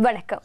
வணக்கம்.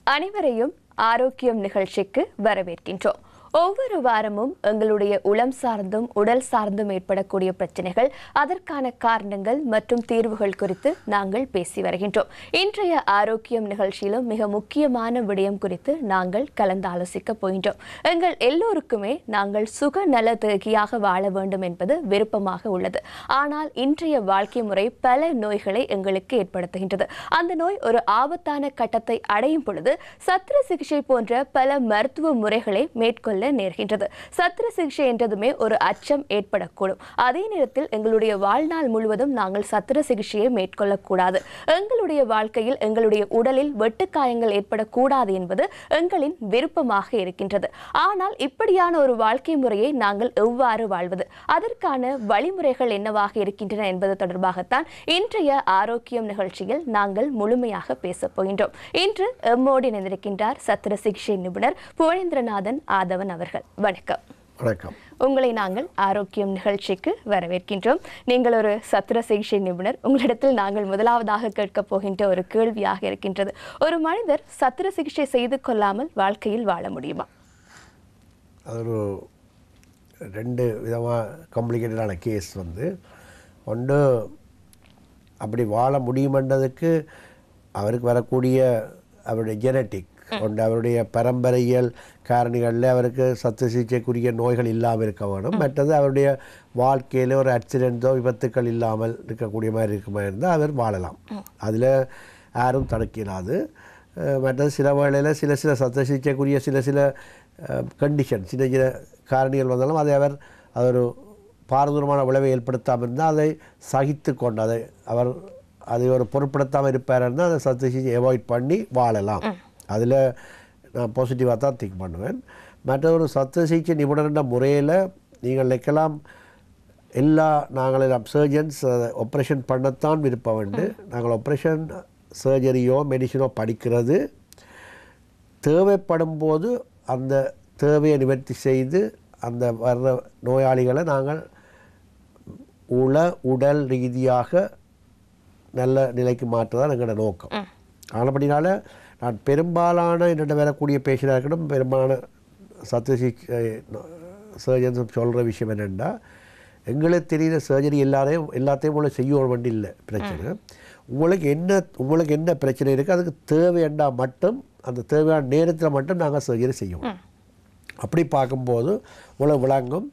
அனைவரையும் ஆரோக்கியம் நிகழ்ச்சிக்கு வரவேற்கின்றோம். ஒவ்வொரு வாரமும் எங்களுடைய உளம் சார்ந்தும் உடல் சார்ந்தும் ஏற்படக்கூடிய பிரச்சனைகள், அதற்கான காரணங்கள் மற்றும் தீர்வுகள் குறித்து நாங்கள் பேசி வருகின்றோம். இன்றைய ஆரோக்கியம் நிகழ்ச்சியிலும் மிக முக்கியமான விடயம் குறித்து நாங்கள் கலந்து ஆலோசிக்க போகின்றோம். எங்கள் எல்லோருக்குமே நாங்கள் சுக நல தேகியாக வாழ வேண்டும் என்பது விருப்பமாக உள்ளது. ஆனால் இன்றைய வாழ்க்கை முறை பல நோய்களை எங்களுக்கு ஏற்படுத்துகின்றது. அந்த நோய் ஒரு ஆபத்தான கட்டத்தை அடையும் பொழுது சத்திர சிகிச்சை போன்ற பல மருத்துவ முறைகளை மேற்கொள்ள நேர்கின்றது. சத்திர சிகிச்சை என்றதுமே ஒரு அச்சம் ஏற்படக்கூடும். அதே நேரத்தில் எங்களுடைய வாழ்நாள் முழுவதும் நாங்கள் சத்திர சிகிச்சையை மேற்கொள்ளக்கூடாது. எங்களுடைய வாழ்க்கையில் எங்களுடைய உடலில் வெட்டுக்காயங்கள் ஏற்படக்கூடாது என்பது எங்களின் விருப்பமாக இருக்கின்றது. ஆனால் இப்படியான ஒரு வாழ்க்கை முறையை நாங்கள் எவ்வாறு வாழ்வது, அதற்கான வழிமுறைகள் என்னவாக இருக்கின்றன என்பது தொடர்பாகத்தான் இன்றைய ஆரோக்கியம் நிகழ்ச்சியில் நாங்கள் முழுமையாக பேசப் போகின்றோம். இன்று எம்மோடு இணைந்திருக்கின்றார் சத்திர சிகிச்சை நிபுணர் புவனேந்திரநாதன் ஆதவன் அவர்கள். வணக்கம். வணக்கம். உங்களை நாங்கள் ஆரோக்கியம் நிகழ்ச்சிக்கு வரவேற்கின்றோம். நீங்கள் ஒரு சத்திர சிகிச்சை நிபுணர். உங்களிடத்தில் நாங்கள் முதலாவதாக கேட்கப் போகின்ற ஒரு கேள்வியாக இருக்கின்றது, ஒரு மனிதர் சத்திர சிகிச்சை செய்து கொள்ளாமல் வாழ்க்கையில் வாழ முடியுமா? அது ஒரு ரெண்டு விதமாக காம்ப்ளிகேட்டடான கேஸ். ஒன்று அப்படி வாழ முடியுமென்றதுக்கு அவருக்கு வரக்கூடிய அவருடைய ஜெனட்டிக் ஒன்று, அவருடைய பரம்பரையியல் காரணிகளில் அவருக்கு சத்திர சிகிச்சைக்குரிய நோய்கள் இல்லாமல் இருக்க வேணும். மற்றது அவருடைய வாழ்க்கையில் ஒரு ஆக்சிடென்ட்டோ விபத்துக்கள் இல்லாமல் இருக்கக்கூடிய மாதிரி இருக்குமா இருந்தால் அவர் வாழலாம். அதில் யாரும் தடுக்கிறாது. மற்றது சில வேளையில் சில சத்திர சிகிச்சைக்குரிய சில கண்டிஷன், சின்ன சின்ன காரணிகள் வந்தாலும் அதை அது ஒரு பாரதூரமான விளைவை ஏற்படுத்தாமல் இருந்தால் அதை சகித்து கொண்டு அதை ஒரு பொருட்படுத்தாமல் இருப்பாருன்னா அதை சத்திர சிகிச்சை அவாய்ட் பண்ணி வாழலாம். அதில் நான் பாசிட்டிவாக தான் திங்க் பண்ணுவேன். மற்ற ஒரு சத்திர சிகிச்சை நிபுணர்ன்ற முறையில் நீங்கள் நினைக்கலாம், நாங்கள் சர்ஜன்ஸ் ஆப்ரேஷன் பண்ணத்தான் விருப்பம் உண்டு. நாங்கள் ஆப்ரேஷன் சர்ஜரியோ மெடிசனோ படிக்கிறது தேவைப்படும் போது அந்த தேவையை நிவர்த்தி செய்து அந்த வர்ற நோயாளிகளை நாங்கள் உடல் ரீதியாக நல்ல நிலைக்கு மாற்றுதான் எங்களோட நோக்கம். ஆனபடினால நான் பெரும்பாலான என்னிடம் வரக்கூடிய பேஷண்டாக இருக்கட்டும், பெரும்பாலான சத்திர சிகிச்சை சர்ஜன்ஸ் சொல்கிற விஷயம் என்னென்னா, எங்களுக்கு தெரிகிற சர்ஜரி எல்லாத்தையும் உங்களை செய்ய வேண்டி இல்லை பிரச்சனை. உங்களுக்கு என்ன பிரச்சனை இருக்குது, அதுக்கு தேவையண்டா மட்டும் அந்த தேவையான நேரத்தில் மட்டும் நாங்கள் சர்ஜரி செய்வோம். அப்படி பார்க்கும்போது உங்களுக்கு விளங்கும்,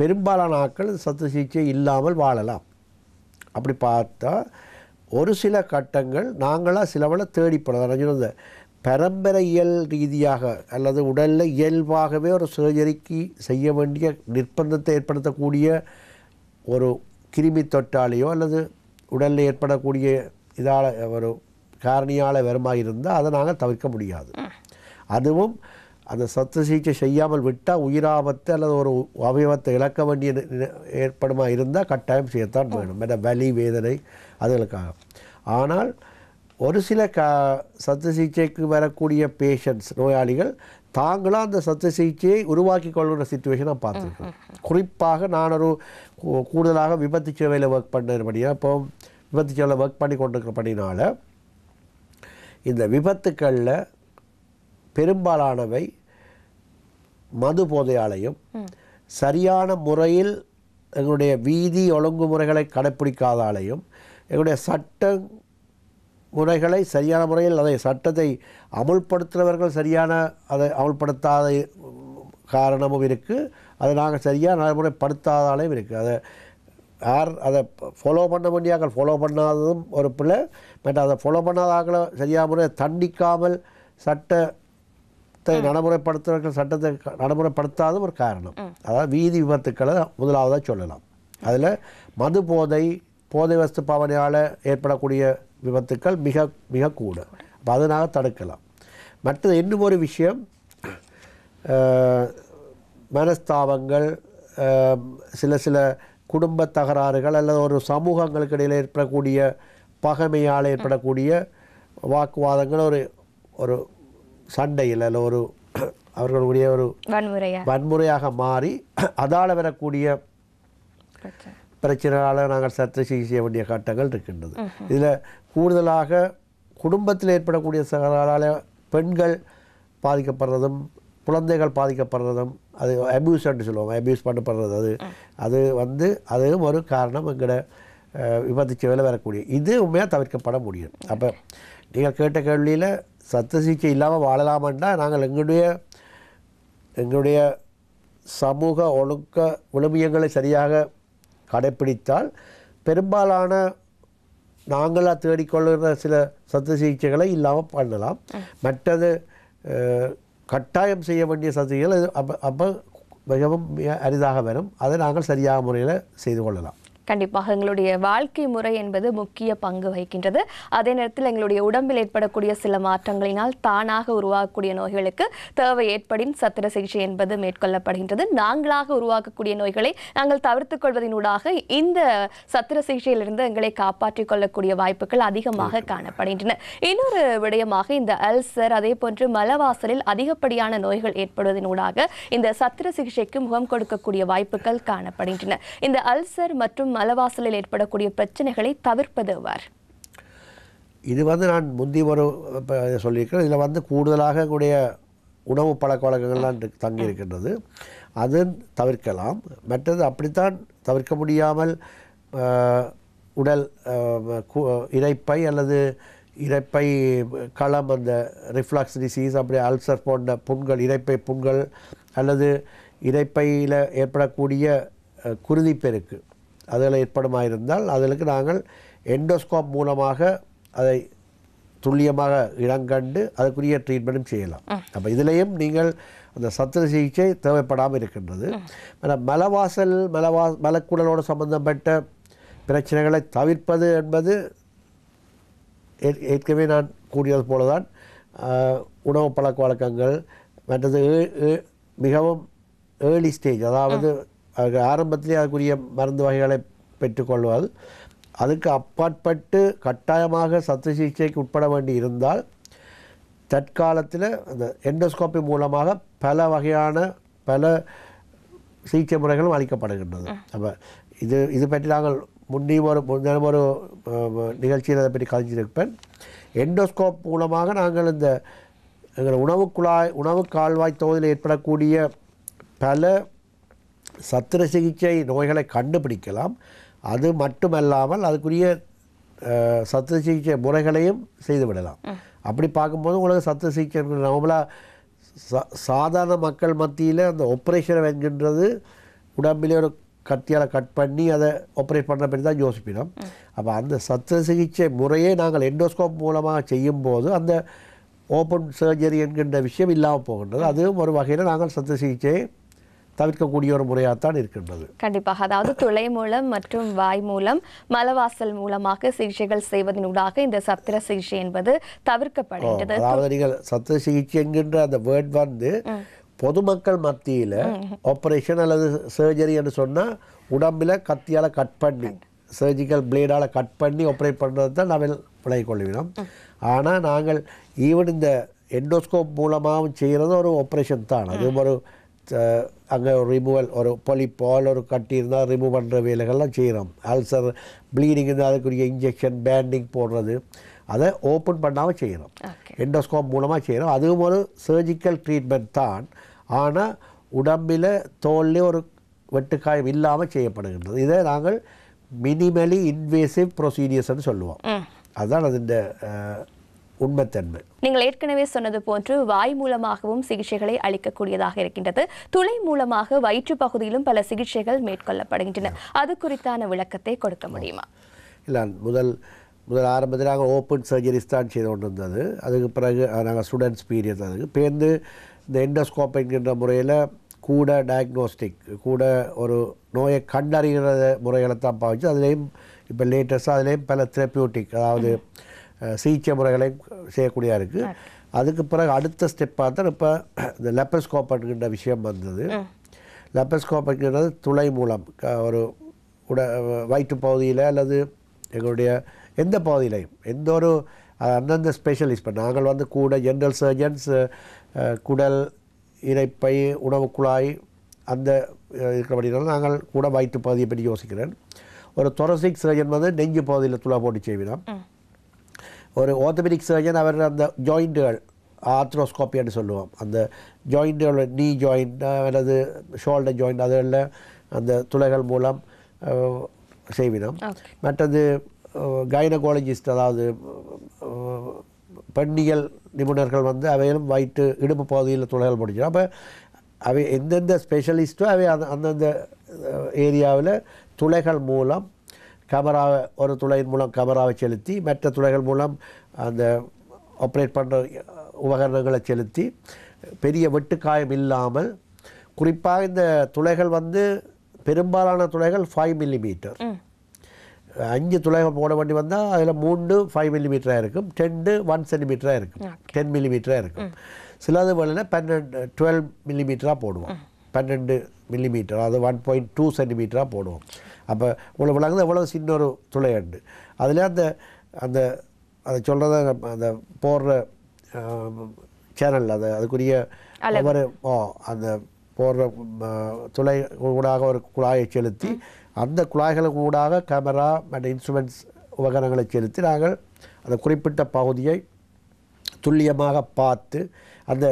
பெரும்பாலான ஆட்கள் சத்திர சிகிச்சை இல்லாமல் வாழலாம். அப்படி பார்த்தா ஒரு சில கட்டங்கள் நாங்களாக சிலவளை தேடிப்படும். இந்த பரம்பரையியல் ரீதியாக அல்லது உடலில் இயல்பாகவே ஒரு சர்ஜரிக்கு செய்ய வேண்டிய நிர்பந்தத்தை ஏற்படுத்தக்கூடிய ஒரு கிருமி தொற்றாலேயோ அல்லது உடலில் ஏற்படக்கூடிய இதால் ஒரு காரணியால் வருமாக இருந்தால் அதை நாங்கள் தவிர்க்க முடியாது. அதுவும் அந்த சத்திர சிகிச்சை செய்யாமல் விட்டால் உயிராபத்து அல்லது ஒரு அவயவத்தை இழக்க வேண்டிய ஏற்படுமா இருந்தால் கட்டாயம் செய்யத்தான் வேணும், மேலே வலி வேதனை அதுகளுக்காக. ஆனால் ஒரு சில சத்திர சிகிச்சைக்கு வரக்கூடிய பேஷண்ட்ஸ் நோயாளிகள் தாங்களாக அந்த சத்திர சிகிச்சையை உருவாக்கி கொள்கிற சிச்சுவேஷனை பார்த்துருக்கேன். குறிப்பாக நான் ஒரு கூடுதலாக விபத்து சேவையில் ஒர்க் பண்ணுறபடியாக இப்போ விபத்து சேவையில் ஒர்க் பண்ணி கொண்டிருக்கிறபடினால இந்த விபத்துக்களில் பெரும்பாலானவை மது போதையாலையும் சரியான முறையில் எங்களுடைய வீதி ஒழுங்குமுறைகளை கடைப்பிடிக்காதாலையும் எங்களுடைய சட்ட முறைகளை சரியான முறையில் அதை சட்டத்தை அமுல்படுத்துகிறவர்கள் சரியான அதை அமுல்படுத்தாத காரணமும் இருக்குது. அதை நாங்கள் சரியாக நடைமுறைப்படுத்தாதாலையும் இருக்குது. அதை ஃபாலோ பண்ண வேண்டியாக்கள் ஃபாலோ பண்ணாததும் ஒரு பிள்ளை. பட் அதை ஃபாலோ பண்ணாதாக்களை சரியான முறையை தண்டிக்காமல் சட்டத்தை நடைமுறைப்படுத்துவர்கள் சட்டத்தை நடைமுறைப்படுத்தாத ஒரு காரணம். அதாவது வீதி விபத்துக்களை முதலாவதாக சொல்லலாம். அதில் மது போதை வஸ்து பாவனையால் ஏற்படக்கூடிய விபத்துக்கள் மிக மிக கூட. அப்போ அதனால தடுக்கலாம். மற்றது இன்னும் ஒரு விஷயம், மனஸ்தாபங்கள், சில குடும்ப தகராறுகள் அல்லது ஒரு சமூகங்களுக்கு இடையில் ஏற்படக்கூடிய பகைமையால் ஏற்படக்கூடிய வாக்குவாதங்கள் ஒரு சண்டையில் அல்ல ஒரு அவர்களுடைய ஒரு வன்முறையாக மாறி அதால் வரக்கூடிய பிரச்சனையால் நாங்கள் சத்திர சிகிச்சை செய்ய வேண்டிய கட்டங்கள் இருக்கின்றது. இதில் கூடுதலாக குடும்பத்தில் ஏற்படக்கூடிய சகலால் பெண்கள் பாதிக்கப்படுறதும் குழந்தைகள் பாதிக்கப்படுறதும் அது அபியூஸ்ன்னு சொல்லுவாங்க, அபியூஸ் பண்ணப்படுறது அது அதுவும் ஒரு காரணம் எங்களோட விபத்து சேவையில் வரக்கூடிய. இது உண்மையாக தவிர்க்கப்பட முடியும். அப்போ நீங்கள் கேட்ட கேள்வியில் சத்த சிகிச்சை இல்லாமல் வாழலாமன்னா நாங்கள் எங்களுடைய சமூக ஒழுக்க விழுமியங்களை சரியாக கடைப்பிடித்தால் பெரும்பாலான நாங்களாக தேடிக்கொள்ளுகிற சில சத்த சிகிச்சைகளை இல்லாமல் பண்ணலாம். மற்றது கட்டாயம் செய்ய வேண்டிய சத்துகள் அப்போ மிகவும் அரிதாக வரும். அதை நாங்கள் சரியாக முறையில் செய்து கொள்ளலாம். கண்டிப்பாக எங்களுடைய வாழ்க்கை முறை என்பது முக்கிய பங்கு வகிக்கின்றது. அதே நேரத்தில் எங்களுடைய உடம்பில் ஏற்படக்கூடிய சில மாற்றங்களினால் தானாக உருவாகக்கூடிய நோய்களுக்கு தேவை ஏற்படின் சத்திர சிகிச்சை என்பது மேற்கொள்ளப்படுகின்றது. நாங்களாக உருவாக்கக்கூடிய நோய்களை நாங்கள் தவிர்த்துக் கொள்வதனூடாக இந்த சத்திர சிகிச்சையிலிருந்து எங்களை காப்பாற்றிக் கொள்ளக்கூடிய வாய்ப்புகள் அதிகமாக காணப்படுகின்றன. இன்னொரு விடயமாக இந்த அல்சர் அதே போன்று மலவாசலில் அதிகப்படியான நோய்கள் ஏற்படுவதனூடாக இந்த சத்திர சிகிச்சைக்கு முகம் கொடுக்கக்கூடிய வாய்ப்புகள் காணப்படுகின்றன. இந்த அல்சர் மற்றும் மலவாசலில் ஏற்படக்கூடிய பிரச்சனைகளை தவிர்ப்பது எவ்வாறு? இது நான் முந்தி ஒரு சொல்லியிருக்கிறேன். இதில் கூடுதலாக கூடிய உணவு பழக்க வழக்கங்கள்லாம் தங்கி இருக்கின்றது. அது தவிர்க்கலாம். மற்றது அப்படித்தான் தவிர்க்க முடியாமல் உடல் இரைப்பை அல்லது இரைப்பை களம் அந்த ரிஃப்ளக்ஸ் டிசீஸ் அப்படி அல்சர் போன்ற புண்கள் இரைப்பை புண்கள் அல்லது இரைப்பையில் ஏற்படக்கூடிய குருதிப்பெருக்கு அதில் ஏற்படுமாயிருந்தால் அதற்கு நாங்கள் எண்டோஸ்கோப் மூலமாக அதை துல்லியமாக இடங்கண்டு அதுக்குரிய ட்ரீட்மெண்ட்டும் செய்யலாம். அப்போ இதிலையும் நீங்கள் அந்த சத்திர சிகிச்சை தேவைப்படாமல் இருக்கின்றது. மலக்குடலோடு சம்பந்தப்பட்ட பிரச்சனைகளை தவிர்ப்பது என்பது ஏற்கனவே நான் கூறியது போல தான் உணவு பழக்க வழக்கங்கள் மற்றது மிகவும் ஏர்லி ஸ்டேஜ், அதாவது ஆரம்பத்திலே அதுக்குரிய மருந்து வகைகளை பெற்றுக்கொள்வது, அதுக்கு அப்பாற்பட்டு கட்டாயமாக சத்திர சிகிச்சைக்கு உட்பட வேண்டி இருந்தால் தற்காலத்தில் அந்த எண்டோஸ்கோப்பி மூலமாக பல சிகிச்சை முறைகளும் அளிக்கப்படுகின்றது. அப்போ இது பற்றி நாங்கள் முன்னும் ஒரு நிகழ்ச்சியில் அதை பற்றி கலைஞ்சிருப்பேன். எண்டோஸ்கோப் மூலமாக நாங்கள் இந்த எங்கள் உணவு கால்வாய் தொகுதியில் ஏற்படக்கூடிய பல சத்திர சிகிச்சை நோய்களை கண்டுபிடிக்கலாம். அது மட்டுமல்லாமல் அதுக்குரிய சத்திர சிகிச்சை முறைகளையும் செய்துவிடலாம். அப்படி பார்க்கும்போது உங்களுக்கு சத்திர சிகிச்சை நார்மலாக சாதாரண மக்கள் மத்தியில் அந்த ஆப்ரேஷன் என்கின்றது உடம்பிலே ஒரு கத்தியால் கட் பண்ணி அதை ஆப்ரேட் பண்ணுற பற்றி தான் யோசிப்பினோம். அப்போ அந்த சத்திர சிகிச்சை முறையை நாங்கள் எண்டோஸ்கோப் மூலமாக செய்யும்போது அந்த ஓப்பன் சர்ஜரி என்கின்ற விஷயம் இல்லாமல் போகின்றது. அதுவும் ஒரு வகையில் நாங்கள் சத்திர சிகிச்சையை தவிர்க்கக்கூடிய ஒரு முறையாகத்தான் இருக்கின்றது. கண்டிப்பாக. அதாவது துளை மூலம் மற்றும் வாய் மூலம் மலவாசல் மூலமாக சிகிச்சைகள் செய்வதனூடாக இந்த சத்திர சிகிச்சை என்பது தவிர்க்கப்படுகின்றது. அதாவது நீங்கள் சத்திர சிகிச்சை என்கின்ற அந்த வேர்ட் பொதுமக்கள் மத்தியில் ஆப்ரேஷன் அல்லது சர்ஜரி என்று சொன்னால் உடம்பில் கத்தியால் கட் பண்ணி சர்ஜிக்கல் பிளேடால் கட் பண்ணி ஆப்ரேட் பண்ணுறது தான் நாங்கள் விலகிக் கொள்ளுவோம். ஆனால் நாங்கள் ஈவன் இந்த எண்டோஸ்கோப் மூலமாகவும் செய்கிறது ஒரு ஆப்ரேஷன் தான். அதுவும் ஒரு அங்கே ஒரு ரிமூவல் ஒரு பொலிப்பால் ஒரு கட்டி இருந்தால் ரிமூவ் பண்ணுற வேலைகள்லாம் செய்கிறோம். அல்சர் ப்ளீடிங் இருந்தால் அதுக்குரிய இன்ஜெக்ஷன் பேண்டிங் போடுறது அதை ஓப்பன் பண்ணாமல் செய்கிறோம். எண்டோஸ்கோப் மூலமாக செய்கிறோம். அதுவும் ஒரு சர்ஜிக்கல் ட்ரீட்மெண்ட் தான். ஆனால் உடம்பில் தோல்லே ஒரு வெட்டுக்காயம் இல்லாமல் செய்யப்படுகின்றது. இதை நாங்கள் மினிமலி இன்வேசிவ் ப்ரொசீடியர்ஸ்ன்னு சொல்லுவோம். அதுதான் அது உண்மைத்தன்மை. நீங்கள் ஏற்கனவே சொன்னது போன்று வாய் மூலமாகவும் சிகிச்சைகளை அளிக்கக்கூடியதாக இருக்கின்றது. துளை மூலமாக வயிற்று பகுதியிலும் பல சிகிச்சைகள் மேற்கொள்ளப்படுகின்றன. அது குறித்தான விளக்கத்தை கொடுக்க முடியுமா? இல்லை, முதல் ஆரம்பத்தில் நாங்கள் ஓப்பன் சர்ஜரிஸ் தான் செய்து கொண்டு இருந்தது. அதுக்கு பிறகு நாங்கள் ஸ்டூடெண்ட்ஸ் பீரியட் அதுக்கு பேர்ந்து இந்த எண்டோஸ்கோப் என்கின்ற முறையில் கூட டயக்னோஸ்டிக் கூட ஒரு நோயை கண்டறிகிற முறைகளை தான் பாவிச்சு அதுலேயும் இப்போ லேட்டஸ்ட்டாக அதுலேயும் பல தெரப்பியூட்டிக் அதாவது சிகிச்சை முறைகளையும் செய்யக்கூடியதாக இருக்குது. அதுக்கு பிறகு அடுத்த ஸ்டெப்பாக தான் இப்போ இந்த லெப்பஸ்கோப் என்கின்ற விஷயம் வந்தது. லெப்பஸ்கோப் என்கிறது துளை மூலம் ஒரு வயிற்று பகுதியில் அல்லது எங்களுடைய எந்த பகுதியிலையும் எந்த ஒரு அந்தந்த ஸ்பெஷலிஸ்ட் இப்போ நாங்கள் கூட ஜென்ரல் சர்ஜன்ஸ் குடல் இரைப்பை உணவு குழாய் அந்த இருக்கிறபடினால நாங்கள் கூட வயிற்று பகுதியை பற்றி யோசிக்கிறேன். ஒரு தொரசிக் சர்ஜன் நெஞ்சு பகுதியில் துளை போட்டு செய்வினோம். ஒரு ஆர்த்தோபெடிக் சர்ஜன் அவர் அந்த ஜாயிண்ட்டுகள் ஆர்த்ரோஸ்கோப்பின்னு சொல்லுவோம், அந்த ஜாயிண்ட்டுகள் நீ ஜாயிண்ட் அல்லது ஷோல்டர் ஜாயிண்ட் அதில் அந்த துளைகள் மூலம் செய்வினோம். மற்றது கைனகாலஜிஸ்ட் அதாவது பெண்ணியல் நிபுணர்கள் வந்து அவையிலும் வயிற்று இடுப்பு பகுதியில் துளைகள் முடிஞ்சிடும். அப்போ அவை எந்தெந்த ஸ்பெஷலிஸ்ட்டோ அவை அந்தந்த ஏரியாவில் துளைகள் மூலம் கேமராவை ஒரு துளையின் மூலம் கேமராவை செலுத்தி மற்ற துளைகள் மூலம் அந்த ஆப்ரேட் பண்ணுற உபகரணங்களை செலுத்தி பெரிய வெட்டுக்காயம் இல்லாமல், குறிப்பாக இந்த துளைகள் வந்து பெரும்பாலான துளைகள் 5 மில்லிமீட்டர், 5 துளைகள் போட வேண்டி வந்தால் அதில் 3 5 மில்லிமீட்டராக இருக்கும், 10 1 சென்டிமீட்டராக இருக்கும், 10 மில்லிமீட்டராக இருக்கும். சிலது வேலையில் 12 மில்லிமீட்டராக போடுவோம், 12 மில்லிமீட்டர் அது 1.2 சென்டிமீட்டராக போடுவோம். அப்போ உங்களுக்கு விளங்குது எவ்வளோ சின்ன ஒரு துளை உண்டு. அதில் அந்த அந்த அதை சொல்கிறத அந்த போடுற சேனல் அதுக்குரிய ஒவ்வொரு அந்த போடுற துளை ஊடாக ஒரு குழாயை செலுத்தி அந்த குழாய்களுக்கு ஊடாக கேமரா மற்ற இன்ஸ்ட்ருமெண்ட்ஸ் உபகரணங்களை செலுத்தி நாங்கள் அந்த குறிப்பிட்ட பகுதியை துல்லியமாக பார்த்து அந்த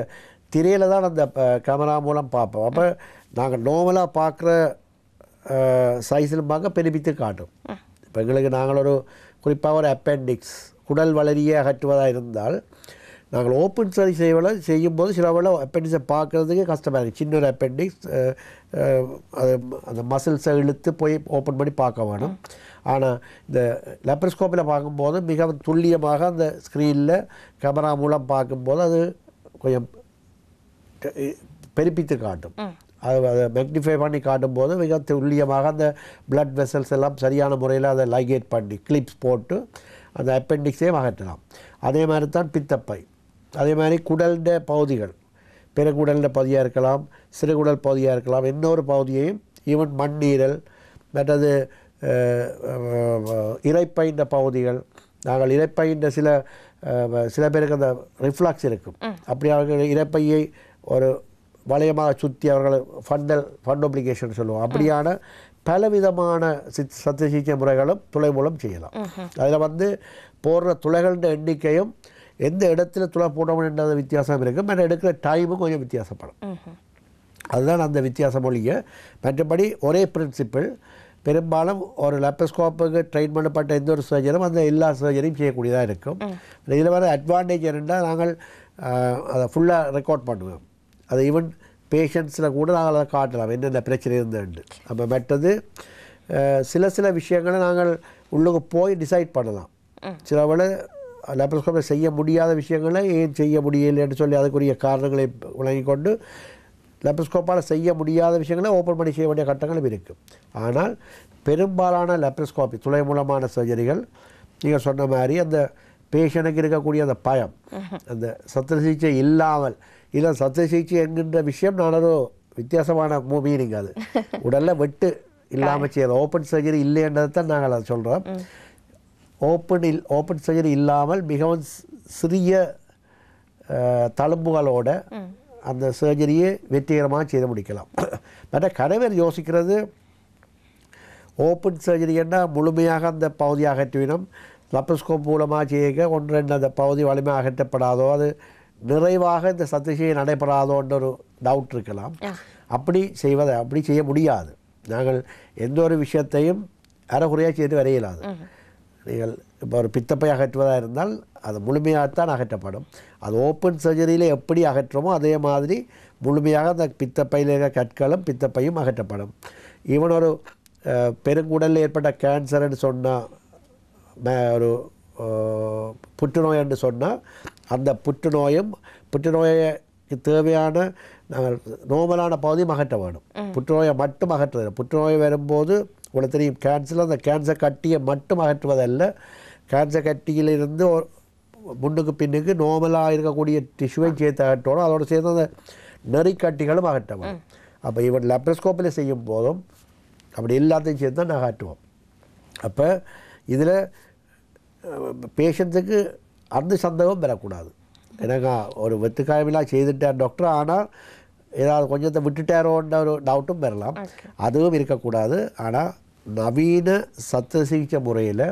திரையில் தான் அந்த கேமரா மூலம் பார்ப்போம். அப்போ நாங்கள் நார்மலாக பார்க்குற சைஸில் பார்க்க பெருமித்து காட்டும். இப்போ எங்களுக்கு நாங்கள் ஒரு குறிப்பாக ஒரு அப்பெண்டிக்ஸ் குடல் வளரியை அகற்றுவதாக இருந்தால் நாங்கள் ஓப்பன் சர்ஜரி செய்யும்போது சில வேளை அப்பெண்டிக்ஸை பார்க்குறதுக்கு கஷ்டமாக இருக்குது. சின்ன ஒரு அப்பெண்டிக்ஸ் அது அந்த மசில்ஸை இழுத்து போய் ஓப்பன் பண்ணி பார்க்க வேணும். ஆனால் இந்த லேப்ரோஸ்கோப்பில் பார்க்கும்போது மிகவும் துல்லியமாக அந்த ஸ்க்ரீனில் கேமரா மூலம் பார்க்கும்போது அது கொஞ்சம் பெருப்பித்து காட்டும். அதை மேக்னிஃபை பண்ணி காட்டும்போது மிக துல்லியமாக அந்த பிளட் வெசல்ஸ் எல்லாம் சரியான முறையில் அதை லைகேட் பண்ணி கிளிப்ஸ் போட்டு அந்த அப்பெண்டிக்ஸையும் அகற்றலாம். அதே மாதிரி தான் பித்தப்பை, அதே மாதிரி குடல்ட பகுதிகள், பெருங்குடல்ட பகுதியாக இருக்கலாம், சிறுகுடல் பகுதியாக இருக்கலாம், இன்னொரு பகுதியையும் ஈவன் மண்ணீரல் மற்றது இறைப்பைன்ற பகுதிகள். நாங்கள் இறைப்பைன்ற சில பேருக்கு அந்த ரிஃப்ளாக்ஸ் இருக்கும், அப்படி அவர்கள் இறைப்பையை ஒரு வளையமாக சுற்றி அவர்கள் ஃபண்டோப்ளிகேஷன் சொல்லுவோம். அப்படியான பலவிதமான சத்திய சிகிச்சை முறைகளும் துளை மூலம் செய்யலாம். அதில் வந்து போடுற துளைகள எண்ணிக்கையும் எந்த இடத்துல துளை போடணும்ன்ற வித்தியாசம் இருக்கும், ஆனால் எடுக்கிற டைமும் கொஞ்சம் வித்தியாசப்படும். அதுதான் அந்த வித்தியாசம் ஒழிய மற்றபடி ஒரே பிரின்சிபிள். பெரும்பாலும் ஒரு லேப்ரோஸ்கோப்புக்கு ட்ரெயின் பண்ணப்பட்ட எந்த ஒரு சர்ஜரும் அந்த எல்லா சர்ஜரியும் செய்யக்கூடியதாக இருக்கும். இதில் வர அட்வான்டேஜ் என்னென்னா நாங்கள் அதை ஃபுல்லாக ரெக்கார்ட் பண்ணுவோம். அது ஈவன் பேஷண்ட்ஸில் கூட நாங்கள் அதை காட்டலாம் என்னென்ன பிரச்சனை இருந்துண்டு. அப்போ மற்றது சில விஷயங்களை நாங்கள் உள்ளுக்கு போய் டிசைட் பண்ணலாம். சில வேளை லேப்ரோஸ்கோப்பில் செய்ய முடியாத விஷயங்களை ஏன் செய்ய முடியலைன்னு சொல்லி அதுக்குரிய காரணங்களை விளங்கி கொண்டு லேப்ரோஸ்கோப்பால் செய்ய முடியாத விஷயங்களை ஓப்பன் பண்ணி செய்ய வேண்டிய கட்டங்களும் இருக்குது. ஆனால் பெரும்பாலான லேப்ரோஸ்கோப்பி துளை மூலமான சர்ஜரிகள் நீங்கள் சொன்ன மாதிரி அந்த பேஷண்ட்டுக்கு இருக்கக்கூடிய அந்த பயம், அந்த சத்திர சிகிச்சை இல்லாமல் இல்லை சத்திர சிகிச்சை என்கின்ற விஷயம் நான் ஒரு வித்தியாசமான மீனிங். அது உடலில் வெட்டு இல்லாமல் செய்யறது ஓப்பன் சர்ஜரி இல்லைன்றது தான் நாங்கள் அதை சொல்கிறோம். ஓப்பன் சர்ஜரி இல்லாமல் மிகவும் சிறிய தழும்புகளோட அந்த சர்ஜரியை வெற்றிகரமாக செய்து முடிக்கலாம். மற்ற கணவர் யோசிக்கிறது ஓப்பன் சர்ஜரின்னா முழுமையாக அந்த பகுதி அகற்றிவிடும், லேப்ரோஸ்கோப் மூலமாக செய்ய ஒன்று ரெண்டு அந்த பகுதி வலிமையாக அகற்றப்படாதோ அது நிறைவாக இந்த சத்திசியை நடைபெறாதோன்ற ஒரு டவுட் இருக்கலாம். அப்படி செய்ய முடியாது. நாங்கள் எந்த ஒரு விஷயத்தையும் அறகுறையாக செய்து வரையலாது. நீங்கள் இப்போ ஒரு பித்தப்பை அகற்றுவதாக இருந்தால் அது முழுமையாகத்தான் அகற்றப்படும். அது ஓப்பன் சர்ஜரியில் எப்படி அகற்றுமோ அதே மாதிரி முழுமையாக அந்த பித்தப்பையில் இருக்கிற கற்களும் பித்தப்பையும் அகற்றப்படும். ஈவன் ஒரு பெருங்குடலில் ஏற்பட்ட கேன்சர்னு சொன்னால் ஒரு புற்றுநோய் என்று சொன்னால் அந்த புற்றுநோய்க்கு தேவையான நாங்கள் நோமலான பகுதியும் அகற்ற வேணும். புற்றுநோயை மட்டும் அகற்றுவது. புற்றுநோய் வரும்போது உங்களுக்கு தெரியும் கேன்சரில் அந்த கேன்சர் கட்டியை மட்டும் அகற்றுவதல்ல, கேன்சர் கட்டியிலிருந்து முன்னுக்கு பின்னுக்கு நோமலாக இருக்கக்கூடிய டிஷ்யூவையும் சேர்த்து அகற்றணும், அதோடு சேர்த்து அந்த நெறிக்கட்டிகளும் அகற்ற வேணும். அப்போ இவன் லேப்ரோஸ்கோப்பில் செய்யும் போதும் அப்படி எல்லாத்தையும் சேர்த்து தான் அகற்றுவோம். அப்போ இதில் பேஷண்ட்ஸுக்கு அந்த சந்தேகம் பெறக்கூடாது. எனக்கு ஒரு வெத்துக்காயமெல்லாம் செய்துட்டார் டாக்டர், ஆனால் ஏதாவது கொஞ்சத்தை விட்டுட்டாரோன்ற ஒரு டவுட்டும் பெறலாம். அதுவும் இருக்கக்கூடாது. ஆனால் நவீன சத்திர சிகிச்சை முறையில்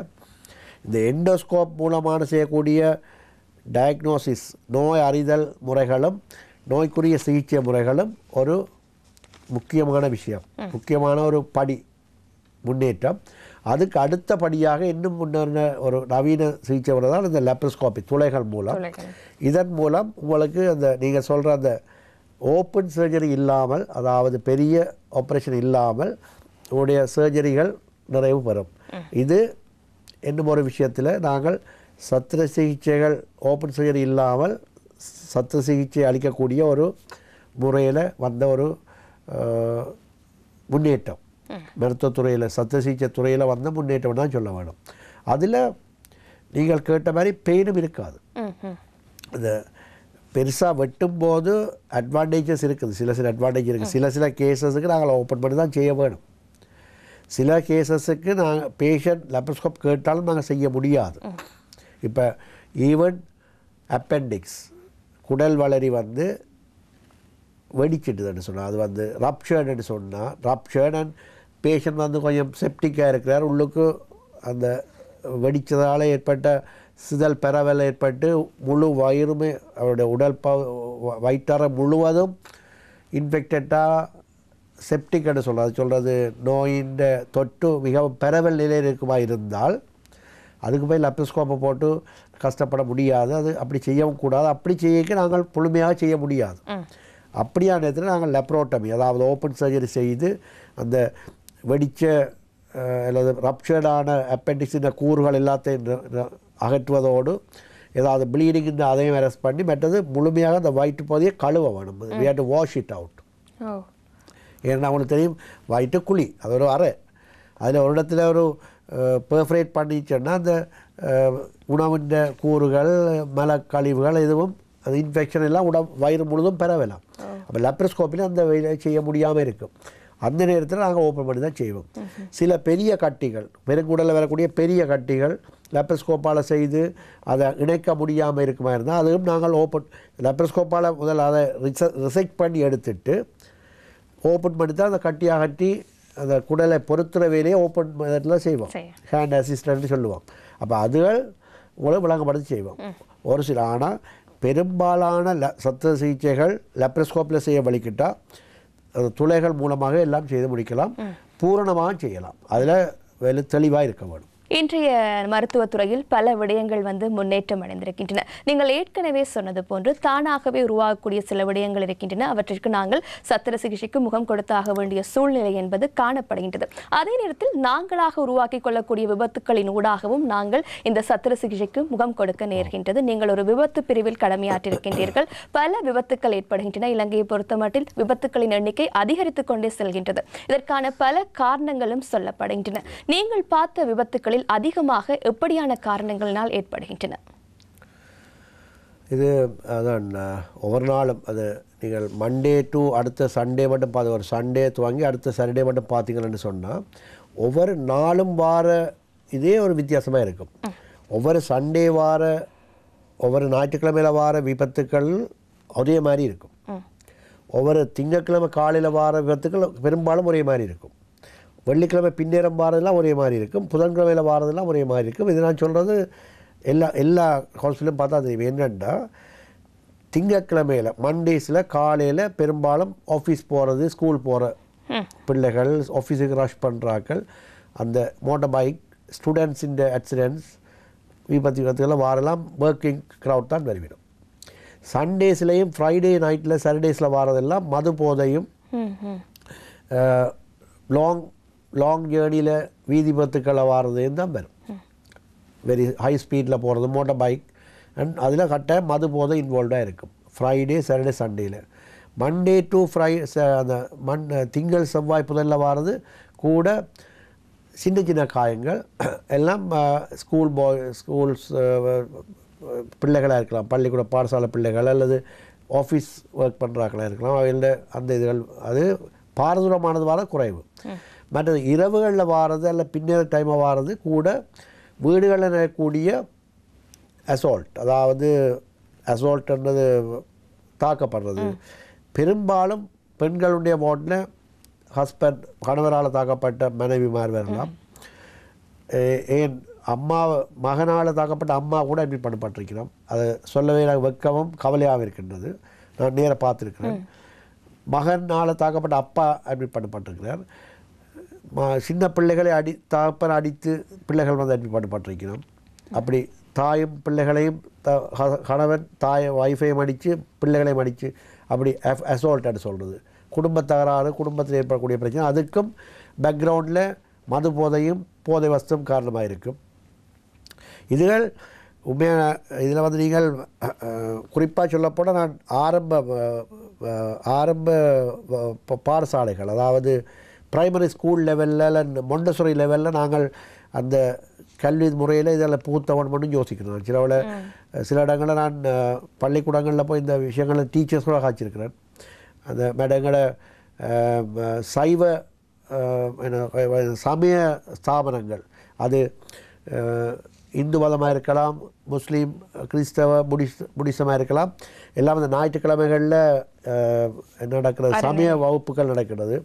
இந்த எண்டோஸ்கோப் மூலமான செய்யக்கூடிய டயக்னோசிஸ் நோய் அறிதல் முறைகளும் நோய்க்குரிய சிகிச்சை முறைகளும் ஒரு முக்கியமான விஷயம், முக்கியமான ஒரு படி முன்னேற்றம். அதுக்கு அடுத்தபடியாக இன்னும் முன்னேறின ஒரு நவீன சிகிச்சை முறை தான் இந்த லேப்ரோஸ்கோபி, துளைகள் மூலம். இதன் மூலம் உங்களுக்கு அந்த நீங்கள் சொல்கிற அந்த ஓப்பன் சர்ஜரி இல்லாமல், அதாவது பெரிய ஆப்ரேஷன் இல்லாமல் உங்களுடைய சர்ஜரிகள் நிறைவு பெறும். இது என்னும் ஒரு விஷயத்தில் நாங்கள் சத்திர சிகிச்சைகள் ஓப்பன் சர்ஜரி இல்லாமல் சத்திர சிகிச்சை அளிக்கக்கூடிய ஒரு முறையில் வந்த ஒரு முன்னேற்றம், மருத்துவத்துறையில் சத்திர சிகிச்சை துறையில் வந்த முன்னேற்றம் தான் சொல்ல வேணும். அதில் நீங்கள் கேட்ட மாதிரி பெயினும் இருக்காது. அந்த பெருசாக வெட்டும்போது அட்வான்டேஜஸ் இருக்குது, சில அட்வான்டேஜ் இருக்குது. சில கேசஸுக்கு நாங்கள் ஓப்பன் பண்ணி தான் செய்ய வேணும். சில கேசஸுக்கு நாங்கள் பேஷண்ட் லேப்ரோஸ்கோப் கேட்டாலும் நாங்கள் செய்ய முடியாது. இப்போ ஈவன் அப்பெண்டிக்ஸ் குடல் வளரி வந்து வெடிச்சிட்டுதுன்னு சொன்னால், அது வந்து ரப்ஷர்டுன்னு சொன்னால், ரப்ஷர்ட் அண்ட் பேஷண்ட் வந்து கொஞ்சம் செப்டிக்காக இருக்கிறார், உள்ளுக்கு அந்த வெடித்ததால் ஏற்பட்ட சிதல் பரவல் ஏற்பட்டு முழு வயிறுமே அவருடைய உடல் வயிற்றார முழுவதும் இன்ஃபெக்டடாக செப்டிக்னு சொல்கிறது. அது சொல்கிறது நோயின் தொற்று மிகவும் பரவல் நிலையில் இருக்குமா இருந்தால் அதுக்கு போய் லேப்ரோஸ்கோப்பை போட்டு கஷ்டப்பட முடியாது. அது அப்படி செய்யவும் கூடாது. அப்படி செய்ய நாங்கள் முழுமையாக செய்ய முடியாது. அப்படியான நேரத்தில் நாங்கள் லெப்ரோட்டமி, அதாவது ஓப்பன் சர்ஜரி செய்து அந்த வெடித்த அல்லது ரப்சர்டான அப்பெண்டிக்ஸின் கூறுகள் எல்லாத்தையும் அகற்றுவதோடு ஏதாவது ப்ளீடிங் அதையும் அரெஸ்ட் பண்ணி மற்றது முழுமையாக அந்த வயிற்று பகுதியை கழுவ வேணும். We have to wash it out. ஏன்னா அவங்களுக்கு தெரியும் வயிற்று குழி, அது ஒரு அறை, அதில் ஒரு இடத்துல ஒரு பெர்ஃபரேட் பண்ணிச்சோன்னா அந்த உணவின் கூறுகள் மலக்கழிவுகள் எதுவும் அது இன்ஃபெக்ஷன் எல்லாம் வயிறு முழுதும் பெறவேலாம். அப்போ லேப்ரோஸ்கோப்பில் அந்த வேலை செய்ய முடியாமல் இருக்கும். அந்த நேரத்தில் நாங்கள் ஓப்பன் பண்ணி தான் செய்வோம். சில பெரிய கட்டிகள், பெருங்குடலில் வரக்கூடிய பெரிய கட்டிகள் லேப்ரோஸ்கோப்பால் செய்து அதை இணைக்க முடியாமல் இருக்குமா இருந்தால் அதுவும் நாங்கள் ஓப்பன் லேப்ரோஸ்கோப்பால் முதல்ல அதை ரிசெக்ட் பண்ணி எடுத்துட்டு ஓப்பன் பண்ணி தான் அந்த கட்டி அகற்றி அந்த குடலை பொறுத்துற வேலையை ஓப்பன் இதில் செய்வோம், ஹேண்ட் அசிஸ்டன்ட்னு சொல்லுவோம். அப்போ அதுகள் உங்களை விளங்கப்படுத்தி செய்வோம் ஒரு சில. ஆனால் பெரும்பாலான சத்திர சிகிச்சைகள் லேப்ரோஸ்கோப்பில் செய்ய வலிக்கிட்டால் அது துளைகள் மூலமாக எல்லாம் செய்து முடிக்கலாம், பூரணமாக செய்யலாம். அதில் தெளிவாக இருக்க வேணும். இன்றைய மருத்துவத்துறையில் பல விடயங்கள் முன்னேற்றம் அடைந்திருக்கின்றன. நீங்கள் ஏற்கனவே சொன்னது போன்று தானாகவே உருவாகக்கூடிய சில விடயங்கள் இருக்கின்றன. அவற்றிற்கு நாங்கள் சத்திர சிகிச்சைக்கு முகம் கொடுத்தாக வேண்டிய சூழ்நிலை என்பது காணப்படுகின்றது. அதே நேரத்தில் நாங்களாக உருவாக்கிக் கொள்ளக்கூடிய விபத்துக்களின் ஊடாகவும் நாங்கள் இந்த சத்திர சிகிச்சைக்கு முகம் கொடுக்க நேர்கின்றது. நீங்கள் ஒரு விபத்து பிரிவில் கடமையாற்றிருக்கின்றீர்கள். பல விபத்துக்கள் ஏற்படுகின்றன. இலங்கையை பொறுத்தமட்டில் விபத்துக்களின் எண்ணிக்கை அதிகரித்துக் கொண்டே செல்கின்றது. இதற்கான பல காரணங்களும் சொல்லப்படுகின்றன. நீங்கள் பார்த்த விபத்துக்களில் அதிகமாக எப்படியான காரணங்களினால் ஏற்படுகின்றன? இது அதான் ஒவ்வொரு நாளும் அது நீங்கள் மண்டே டு அடுத்த சண்டே மட்டும் பார்த்து, ஒரு சண்டே துவங்கி அடுத்த சண்டே மட்டும் பார்த்தீங்கன்னு சொன்னால் ஒவ்வொரு நாளும் வார இதே ஒரு வித்தியாசமாக இருக்கும். ஒவ்வொரு சண்டே வார ஒவ்வொரு ஞாயிற்றுக்கிழமையில் வார விபத்துக்கள் ஒரே மாதிரி இருக்கும். ஒவ்வொரு திங்கட்கிழமை காலையில் வார விபத்துக்கள் பெரும்பாலும் ஒரே மாதிரி இருக்கும். வெள்ளிக்கிழமை பின்னேரம் வாரதெல்லாம் ஒரே மாதிரி இருக்கும். புதன்கிழமையில் வாரதெல்லாம் ஒரே மாதிரி இருக்கும். இது நான் சொல்கிறது எல்லா ஹாஸ்பிட்டலும் பார்த்தா தெரியும். என்னென்னா திங்கட்கிழமையில் மண்டேஸில் காலையில் பெரும்பாலும் ஆஃபீஸ் போகிறது, ஸ்கூல் போகிற பிள்ளைகள், ஆஃபீஸுக்கு ரஷ் பண்ணுறாக்கள், அந்த மோட்டார் பைக் ஸ்டூடெண்ட்ஸின் ஆக்சிடென்ட்ஸ் விபத்துக்கெல்லாம் வாரெல்லாம் ஒர்க்கிங் க்ரௌட் தான் வருவிடும். சண்டேஸ்லேயும் ஃப்ரைடே நைட்டில் சாட்டர்டேஸில் வாரதெல்லாம் மது போதையும் லாங் ஜேர்னியில் வீதி விபத்துக்களை வாரதையும் தான் வரும். வெரி ஹை ஸ்பீடில் போகிறது, மோட்டார் பைக் அண்ட் அதில் கட்டாயம் மது போதை இன்வால்வ்டாக இருக்கும். ஃப்ரைடே சாட்டர்டே சண்டேயில். மண்டே டு அந்த திங்கள் செவ்வாய் புதனில் வாரது கூட சின்ன சின்ன காயங்கள் எல்லாம் ஸ்கூல்ஸ் பிள்ளைகளாக இருக்கலாம், பள்ளிக்கூட பாடசாலை பிள்ளைகள் அல்லது ஆஃபீஸ் ஒர்க் பண்ணுறாக்களாக இருக்கலாம். அவையில் அந்த இதுகள் அது பாரதூரமானது வார குறைவு. மற்றது இரவுகளில் வாரது அல்ல பின்னேற டைமாக வாரது கூட வீடுகளில் நடக்கக்கூடிய அசால்ட், அதாவது அசால்ட்ன்றது தாக்கப்படுறது. பெரும்பாலும் பெண்களுடைய வார்டில் கணவரால் தாக்கப்பட்ட மனைவிமார் வரலாம். ஏன் அம்மா மகனால் தாக்கப்பட்ட அம்மா கூட அட்மிட் பண்ணப்பட்டிருக்கிறோம். அது சொல்லவே எனக்கு வெட்கவும் கவலையாக இருக்கின்றது. நான் நேராக பார்த்துருக்கிறேன். மகனால் தாக்கப்பட்ட அப்பா அட்மிட் பண்ணப்பட்டிருக்கிறார். சின்ன பிள்ளைகளை தகப்பன் அடித்து பிள்ளைகள் வந்து அட்மிட் பண்ணப்பட்டிருக்கிறோம். அப்படி தாயும் பிள்ளைகளையும் கணவன் வைஃபையும் அடித்து பிள்ளைகளையும் அடித்து அப்படி அசால்ட்டான்னு சொல்கிறது. குடும்ப தகராறு, குடும்பத்தில் ஏற்படக்கூடிய பிரச்சனை, அதுக்கும் பேக்ரவுண்டில் மது போதையும் போதை வஸ்தும் காரணமாக இருக்கும். இதுகள் உண்மையான இதில் வந்து நீங்கள் குறிப்பாக சொல்லப்போனால் நான் ஆரம்ப பாடசாலைகள், அதாவது பிரைமரி ஸ்கூல் லெவலில் மொண்டசரி லெவலில் நாங்கள் அந்த கல்வி முறையில் இதெல்லாம் பூத்தவன் மட்டும் யோசிக்கிறேன். சில இடங்களில் நான் பள்ளிக்கூடங்களில் போய் இந்த விஷயங்களை டீச்சர்ஸ் கூட காய்ச்சிருக்கிறேன். அந்த மேடங்களை சைவ சமய ஸ்தாபனங்கள், அது இந்து மதமாக இருக்கலாம், முஸ்லீம், கிறிஸ்தவ, புடிசமாக இருக்கலாம், எல்லாம் அந்த ஞாயிற்றுக்கிழமைகளில் நடக்கிறது சமய வகுப்புகள் நடக்கிறது.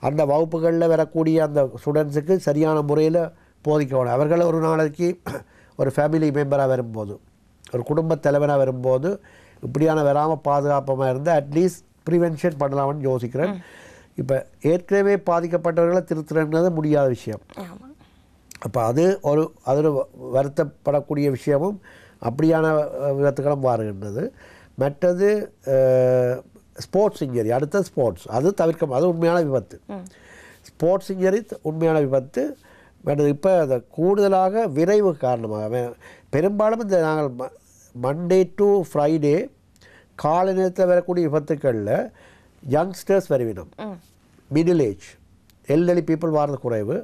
அந்த வகுப்புகளில் வரக்கூடிய அந்த ஸ்டூடெண்ட்ஸுக்கு சரியான முறையில் போதிக்கணும். அவர்கள் ஒரு நாளைக்கு ஒரு ஃபேமிலி மெம்பராக வரும்போது, ஒரு குடும்ப தலைவராக வரும்போது இப்படியான வராமல் பாதுகாப்பாக இருந்தால் அட்லீஸ்ட் ப்ரிவென்ஷன் பண்ணலாம்னு யோசிக்கிறேன். இப்போ ஏற்கனவே பாதிக்கப்பட்டவர்களை திருத்துறது முடியாத விஷயம். அப்போ அது ஒரு வருத்தப்படக்கூடிய விஷயமும் அப்படியான விதத்துக்களும் மாறுகின்றது. மற்றது ஸ்போர்ட்ஸ் இன்ஜரி, அடுத்த ஸ்போர்ட்ஸ், அது தவிர்க்க, அது உண்மையான விபத்து. ஸ்போர்ட்ஸ் இன்ஜரி உண்மையான விபத்து. மற்றது இப்போ அதை கூடுதலாக விரைவு காரணமாக பெரும்பாலும் இந்த நாங்கள் மண்டே டு ஃப்ரைடே காலை நேரத்தில் வரக்கூடிய விபத்துக்களில் யங்ஸ்டர்ஸ் வருவினம், மிடில் ஏஜ், எல்டர்லி பீப்புள் வாரது குறைவு.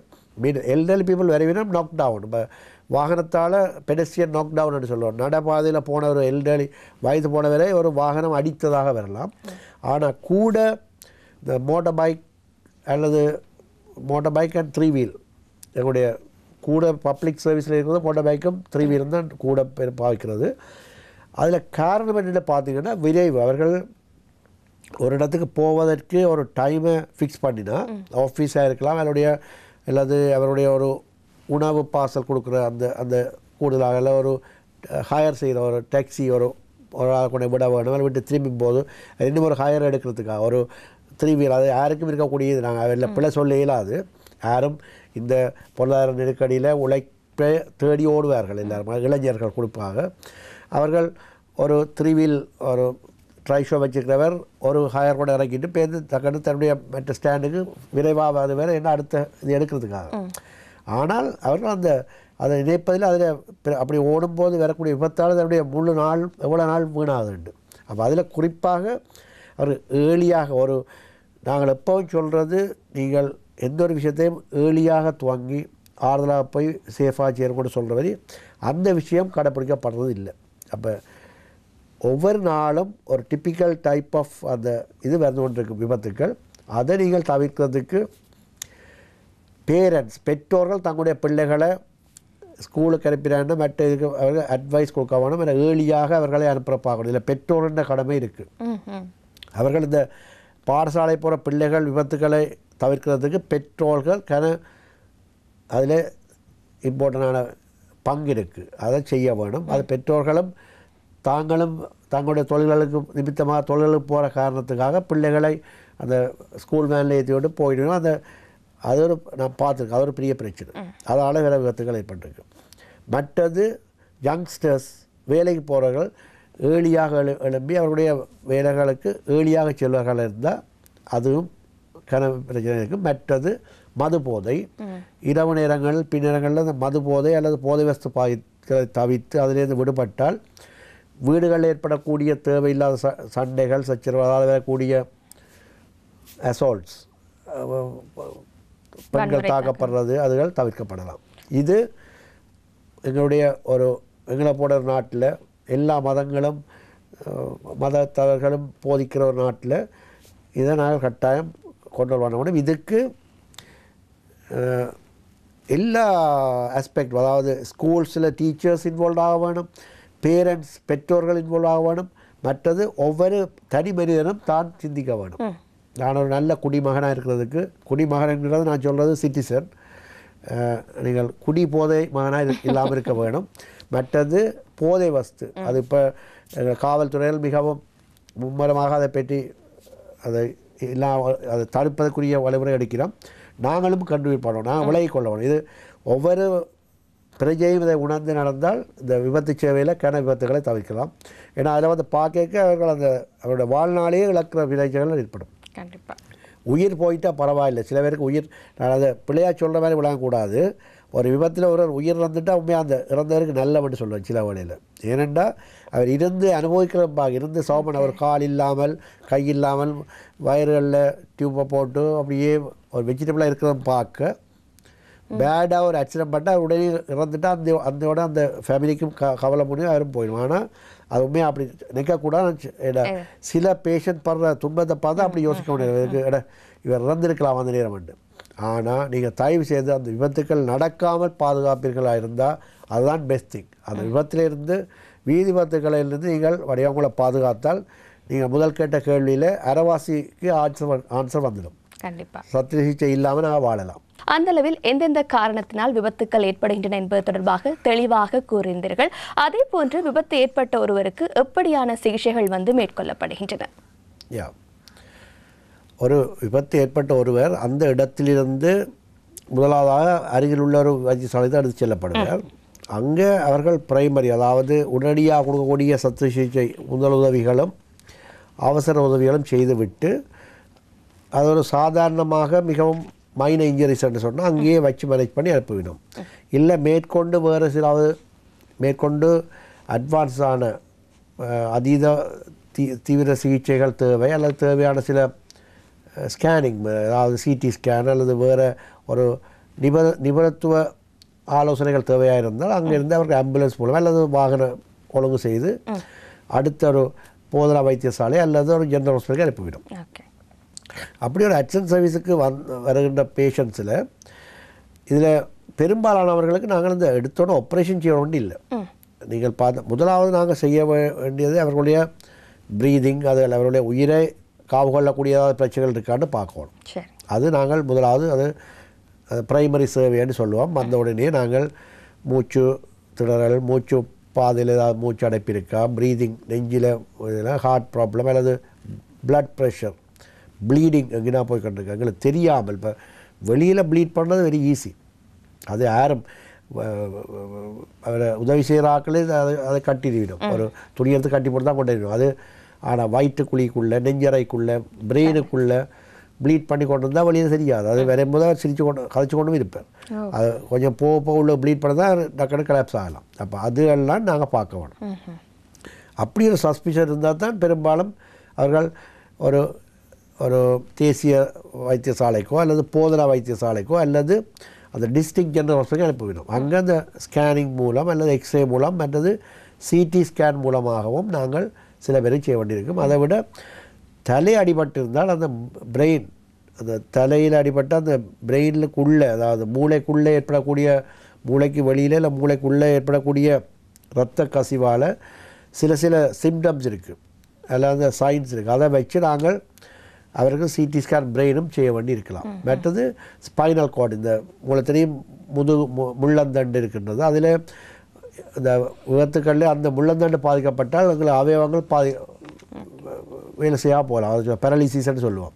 எல்டர்லி பீப்புள் வருவினம் நாக் டவுன், இப்போ வாகனத்தால் பெடஸ்ட்ரியன் நாக் டவுன் சொல்லுவோம். நடைபாதையில் போன ஒரு எல்டர்லி வயது போனவரை ஒரு வாகனம் அடித்ததாக வரலாம். ஆனால் கூட இந்த மோட்டர் பைக் அல்லது மோட்டர் பைக் அண்ட் 3 வீல், எங்களுடைய கூட பப்ளிக் சர்வீஸில் இருக்கிறது மோட்டர் பைக்கும் 3 வீலும் தான் கூட பேர் பாவிக்கிறது. அதில் காரணம் என்னென்னு பார்த்தீங்கன்னா விரைவு. அவர்கள் ஒரு இடத்துக்கு போவதற்கு ஒரு டைமை ஃபிக்ஸ் பண்ணினா, ஆஃபீஸாக இருக்கலாம், அவருடைய ஒரு உணவு பார்சல் கொடுக்குற அந்த கூடுதலாக ஒரு ஹையர் செய்கிற ஒரு டாக்ஸி ஒரு ஆள் கொண்டு விட வேணும், விட்டு திரும்பி போது இன்னும் ஒரு ஹையர் எடுக்கிறதுக்காக ஒரு 3 வீல், அது யாருக்கும் இருக்கக்கூடியது. நாங்கள் அதில் பிள்ளை சொல்ல இயலாது. யாரும் இந்த பொருளாதார நெருக்கடியில் உழைப்பை தேடி ஓடுவார்கள். எல்லாரும் இளைஞர்கள் குறிப்பாக அவர்கள் ஒரு 3 வீல் ஒரு ட்ரை ஷோ வச்சுக்கிறவர் ஒரு ஹையர் கூட இறக்கிட்டு பேருந்து தக்கட்டு தன்னுடைய மற்ற ஸ்டாண்டுக்கு விரைவாக அது வேறு என்ன அடுத்த இது எடுக்கிறதுக்காக. ஆனால் அவர்கள் அதை நினைப்பதில் அதில் அப்படி ஓடும்போது வரக்கூடிய விபத்தால் அதனுடைய முழு நாள் எவ்வளோ நாள் வீணாகுதுண்டு. அப்போ அதில் குறிப்பாக அவர் ஏர்லியாக நாங்கள் எப்போவும் சொல்கிறது, நீங்கள் எந்த ஒரு விஷயத்தையும் ஏர்லியாக துவங்கி ஆறுதலாக போய் சேஃபாக சேரக்கூட சொல்கிற வரை அந்த விஷயம் கடைப்பிடிக்கப்படுறது இல்லை. அப்போ ஒவ்வொரு நாளும் ஒரு டிப்பிக்கல் டைப் ஆஃப் அந்த இது வந்து கொண்டிருக்கு விபத்துக்கள். அதை நீங்கள் தவிர்க்கிறதுக்கு பெற்றோர்கள் தங்களுடைய பிள்ளைகளை ஸ்கூலுக்கு அனுப்பினாங்கன்னா மற்ற இதுக்கு அவர்கள் அட்வைஸ் கொடுக்க வேணும். ஏர்லியாக அவர்களை அனுப்புகிற பார்க்கணும். இதில் பெற்றோர்ன்ற கடமை இருக்குது. அவர்கள் இந்த பாடசாலை போகிற பிள்ளைகள் விபத்துக்களை தவிர்க்கிறதுக்கு பெற்றோர்கள் அதில் இம்பார்ட்டண்டான பங்கு இருக்குது. அதை செய்ய வேணும். அது பெற்றோர்களும் தாங்களும் தங்களுடைய தொழில்களுக்கு நிமித்தமாக தொழில்களுக்கு போகிற காரணத்துக்காக பிள்ளைகளை அந்த ஸ்கூல் வேனில் ஏற்றி விட்டு போயிடணும். அது நான் பார்த்துருக்கேன். அது ஒரு பெரிய பிரச்சனை. அதனால் வேலை விபத்துகள் ஏற்பட்டிருக்கு. மற்றது யங்ஸ்டர்ஸ் வேலைக்கு போகிறவர்கள் ஏர்லியாக எழும்பி அவருடைய வேலைகளுக்கு ஏர்லியாக செல்வர்கள் இருந்தால் அதுவும் பிரச்சனை இருக்குது. மற்றது மது போதை, இரவு நேரங்கள் பின்னரங்களில் அந்த மது போதை அல்லது போதை வஸ்து பாதிகளை தவிர்த்து அதிலிருந்து விடுபட்டால் வீடுகளில் ஏற்படக்கூடிய தேவையில்லாத சண்டைகள், சச்சரவு, அதாவது வரக்கூடிய அசால்ட்ஸ், பெண்கள் தாக்கப்படுறது, அதுகள் தவிர்க்கப்படலாம். இது எங்களை போட ஒரு நாட்டில் எல்லா மதங்களும் மதத்தவர்களும் போதிக்கிற ஒரு நாட்டில் இதை நாங்கள் கட்டாயம் கொண்டு வர முடியும். இதுக்கு எல்லா ஆஸ்பெக்ட், அதாவது ஸ்கூல்ஸில் டீச்சர்ஸ் இன்வால்வ் ஆக வேணும், பேரண்ட்ஸ் பெற்றோர்கள் இன்வால்வ் ஆக வேணும். மற்றது ஒவ்வொரு தனி மனிதனும் தான் சிந்திக்க வேணும். நான் ஒரு நல்ல குடிமகனாக இருக்கிறதுக்கு, குடிமகன் என்கிறது நான் சொல்கிறது சிட்டிசன், நீங்கள் குடி போதை மகனாக இல்லாமல் இருக்க வேணும். மற்றது போதை வஸ்து, அது இப்போ காவல்துறையில் மிகவும் மும்முரமாக அதை பற்றி அதை அதை தடுப்பதற்குரிய வழிமுறை எடுக்கிறோம். நாங்களும் கண்டுபிடிப்போம், நாங்கள் விலகிக் கொள்ளணும். இது ஒவ்வொரு பிரஜையும் இதை உணர்ந்து நடந்தால் இந்த விபத்து சேவையில் கன விபத்துகளை தவிர்க்கலாம். ஏன்னா அதில் வந்து பார்க்க அவர்கள் அந்த அவருடைய வாழ்நாளையே இழக்கிற விளைச்சல்கள் ஏற்படும். கண்டிப்பாக உயிர் போயிட்டால் பரவாயில்லை. சில பேருக்கு உயிர், நான் அதை பிள்ளையாக சொல்கிற மாதிரி விளங்கக்கூடாது. ஒரு விபத்தில் ஒரு உயிர் இறந்துட்டால் உண்மையாக அந்த இறந்தவருக்கு நல்லவன்னு சொல்லுவேன் சில வழியில். ஏனென்றால் அவர் இருந்து அனுபவிக்கிறப்பாக இருந்து சோமன், அவர் கால் இல்லாமல் கை இல்லாமல் வயறுகளில் டியூப்பை போட்டு அப்படியே ஒரு வெஜிடபிளாக இருக்கிறத பார்க்க பேடாக ஒரு ஆக்சிடென்ட் பண்ணால் உடனே இறந்துட்டால் அந்தோட அந்த ஃபேமிலிக்கும் கவலை முடியும், அவரும் போயிடும். ஆனால் அது உண்மையாக அப்படி நிற்கக்கூடாது. சில பேஷண்ட் படுற துன்பத்தை பார்த்தா அப்படி யோசிக்க முடியாது, இவர் இறந்துருக்கலாம் அந்த நேரம் உண்டு. ஆனால் நீங்கள் தயவு செய்து அந்த விபத்துக்கள் நடக்காமல் பாதுகாப்பீர்களாக இருந்தால் அதுதான் பெஸ்ட் திங். அந்த விபத்திலிருந்து வீதி விபத்துக்களிலிருந்து நீங்கள் வடிவங்களை பாதுகாத்தால் நீங்கள் முதல் கேட்ட கேள்வியில் அரைவாசிக்கு ஆன்சர் வந்துடும். கண்டிப்பாக சத்திர சிகிச்சை இல்லாமல் நாங்கள் வாழலாம். அந்த அளவில் எந்தெந்த காரணத்தினால் விபத்துக்கள் ஏற்படுகின்றன என்பது தொடர்பாக தெளிவாக கூறியிருந்தீர்கள். அதே போன்று விபத்து ஏற்பட்ட ஒருவருக்கு எப்படியான சிகிச்சைகள் வந்து மேற்கொள்ளப்படுகின்றன? ஒரு விபத்து ஏற்பட்ட ஒருவர் அந்த இடத்திலிருந்து முதலாவதாக அருகில் உள்ள ஒரு வைத்தியசாலைக்கு எடுத்து செல்லப்படுவார். அங்கே அவர்கள் பிரைமரி, அதாவது உடனடியாக கொடுக்கக்கூடிய சத்திர சிகிச்சை முதல் உதவிகளும் அவசர உதவிகளும் செய்துவிட்டு அது ஒரு சாதாரணமாக மிகவும் மைனர் இன்ஜுரிஸ் என்று சொன்னால் அங்கேயே வச்சு மேனேஜ் பண்ணி அனுப்பிவிடும். இல்லை மேற்கொண்டு வேறு சிலாவது மேற்கொண்டு அட்வான்ஸான அதீத தீவிர சிகிச்சைகள் தேவை அல்லது தேவையான சில ஸ்கேனிங், அதாவது சிடி ஸ்கேன் அல்லது வேறு ஒரு நிபுணத்துவ ஆலோசனைகள் தேவையாக இருந்தால் அங்கேருந்து அவருக்கு ஆம்புலன்ஸ் மூலம் அல்லது வாகனம் ஒழுங்கு செய்து அடுத்த ஒரு போதனா வைத்தியசாலை அல்லது ஒரு ஜெனரல் ஹாஸ்பிட்டலுக்கு அனுப்பிவிடும். அப்படி ஒரு அட்சன் சர்வீஸுக்கு வருகின்ற பேஷண்ட்ஸில் இதில் பெரும்பாலானவர்களுக்கு நாங்கள் இந்த எடுத்தோட ஆப்ரேஷன் செய்ய வேண்டிய இல்லை. நீங்கள் பார்த்த முதலாவது நாங்கள் செய்ய வேண்டியது அவர்களுடைய ப்ரீதிங், அது அவர்களுடைய உயிரை காவு கொள்ளக்கூடிய பிரச்சனைகள் இருக்கான்னு பார்க்கணும். அது நாங்கள் முதலாவது அது பிரைமரி சர்வேன்னு சொல்லுவோம். வந்த உடனே நாங்கள் மூச்சு திணறல், மூச்சு பாதையில் ஏதாவது மூச்சு அடைப்பு இருக்கா, ப்ரீதிங் நெஞ்சில் ஹார்ட் ப்ராப்ளம் அல்லது பிளட் ப்ரெஷர், ப்ளீடிங் எங்கேனா போய் கண்டிருக்கேன் எங்களுக்கு தெரியாமல். இப்போ வெளியில் ப்ளீட் பண்ணுறது வெரி ஈஸி, அது யாரும் அவரை உதவி செய்கிற ஆக்களே அதை கட்டிவிடும், ஒரு துணி எடுத்து கட்டி போட்டு தான் கொண்டு அது. ஆனால் வயிற்றுக்குழிக்குள்ளே, நெஞ்சறைக்குள்ளே, பிரெயினுக்குள்ளே ப்ளீட் பண்ணி கொண்டு இருந்தால் வெளியில் தெரியாது. அது வரும்போது சிரித்து கொண்டு கதைச்சி கொண்டும் இருப்பேன். அது கொஞ்சம் போக உள்ள ப்ளீட் பண்ண தான் டக்குனு கலாப்ஸ் ஆகலாம். அப்போ அதுயெல்லாம் நாங்கள் பார்க்க வேணும். அப்படி ஒரு சஸ்பிஷன் இருந்தால் தான் பெரும்பாலும் அவர்கள் ஒரு ஒரு தேசிய வைத்தியசாலைக்கோ அல்லது போதனா வைத்தியசாலைக்கோ அல்லது அந்த டிஸ்ட்ரிக்ட் ஜெனரல் ஹாஸ்பிட்டலுக்கு அனுப்பிவிடும். அங்கே அந்த ஸ்கேனிங் மூலம் அல்லது எக்ஸ்ரே மூலம் அல்லது சிடி ஸ்கேன் மூலமாகவும் நாங்கள் சில பேரை செய்ய வேண்டியிருக்கும். அதை விட தலை அடிபட்டு இருந்தால் அந்த பிரெயின், அந்த தலையில் அடிபட்ட அந்த பிரெயினுக்குள்ளே, அதாவது மூளைக்குள்ளே ஏற்படக்கூடிய, மூளைக்கு வெளியில் இல்லை மூளைக்குள்ளே ஏற்படக்கூடிய இரத்த கசிவால் சில சிம்டம்ஸ் இருக்குது, அதில் அந்த சைன்ஸ் இருக்குது. அதை வச்சு நாங்கள் அவருக்கு சிடி ஸ்கேன் பிரெயினும் செய்ய வேண்டி இருக்கலாம். மற்றது ஸ்பைனல் கார்டு, இந்த மூலத்திலையும் முள்ளந்தண்டு இருக்கின்றது. அதில் இந்த விபத்துக்களில் அந்த முள்ளந்தண்டு பாதிக்கப்பட்டால் எங்களை அவயவங்கள் வேலை செய்யாமல் போகலாம். அது பேரலிசிஸ்ன்னு சொல்லுவோம்.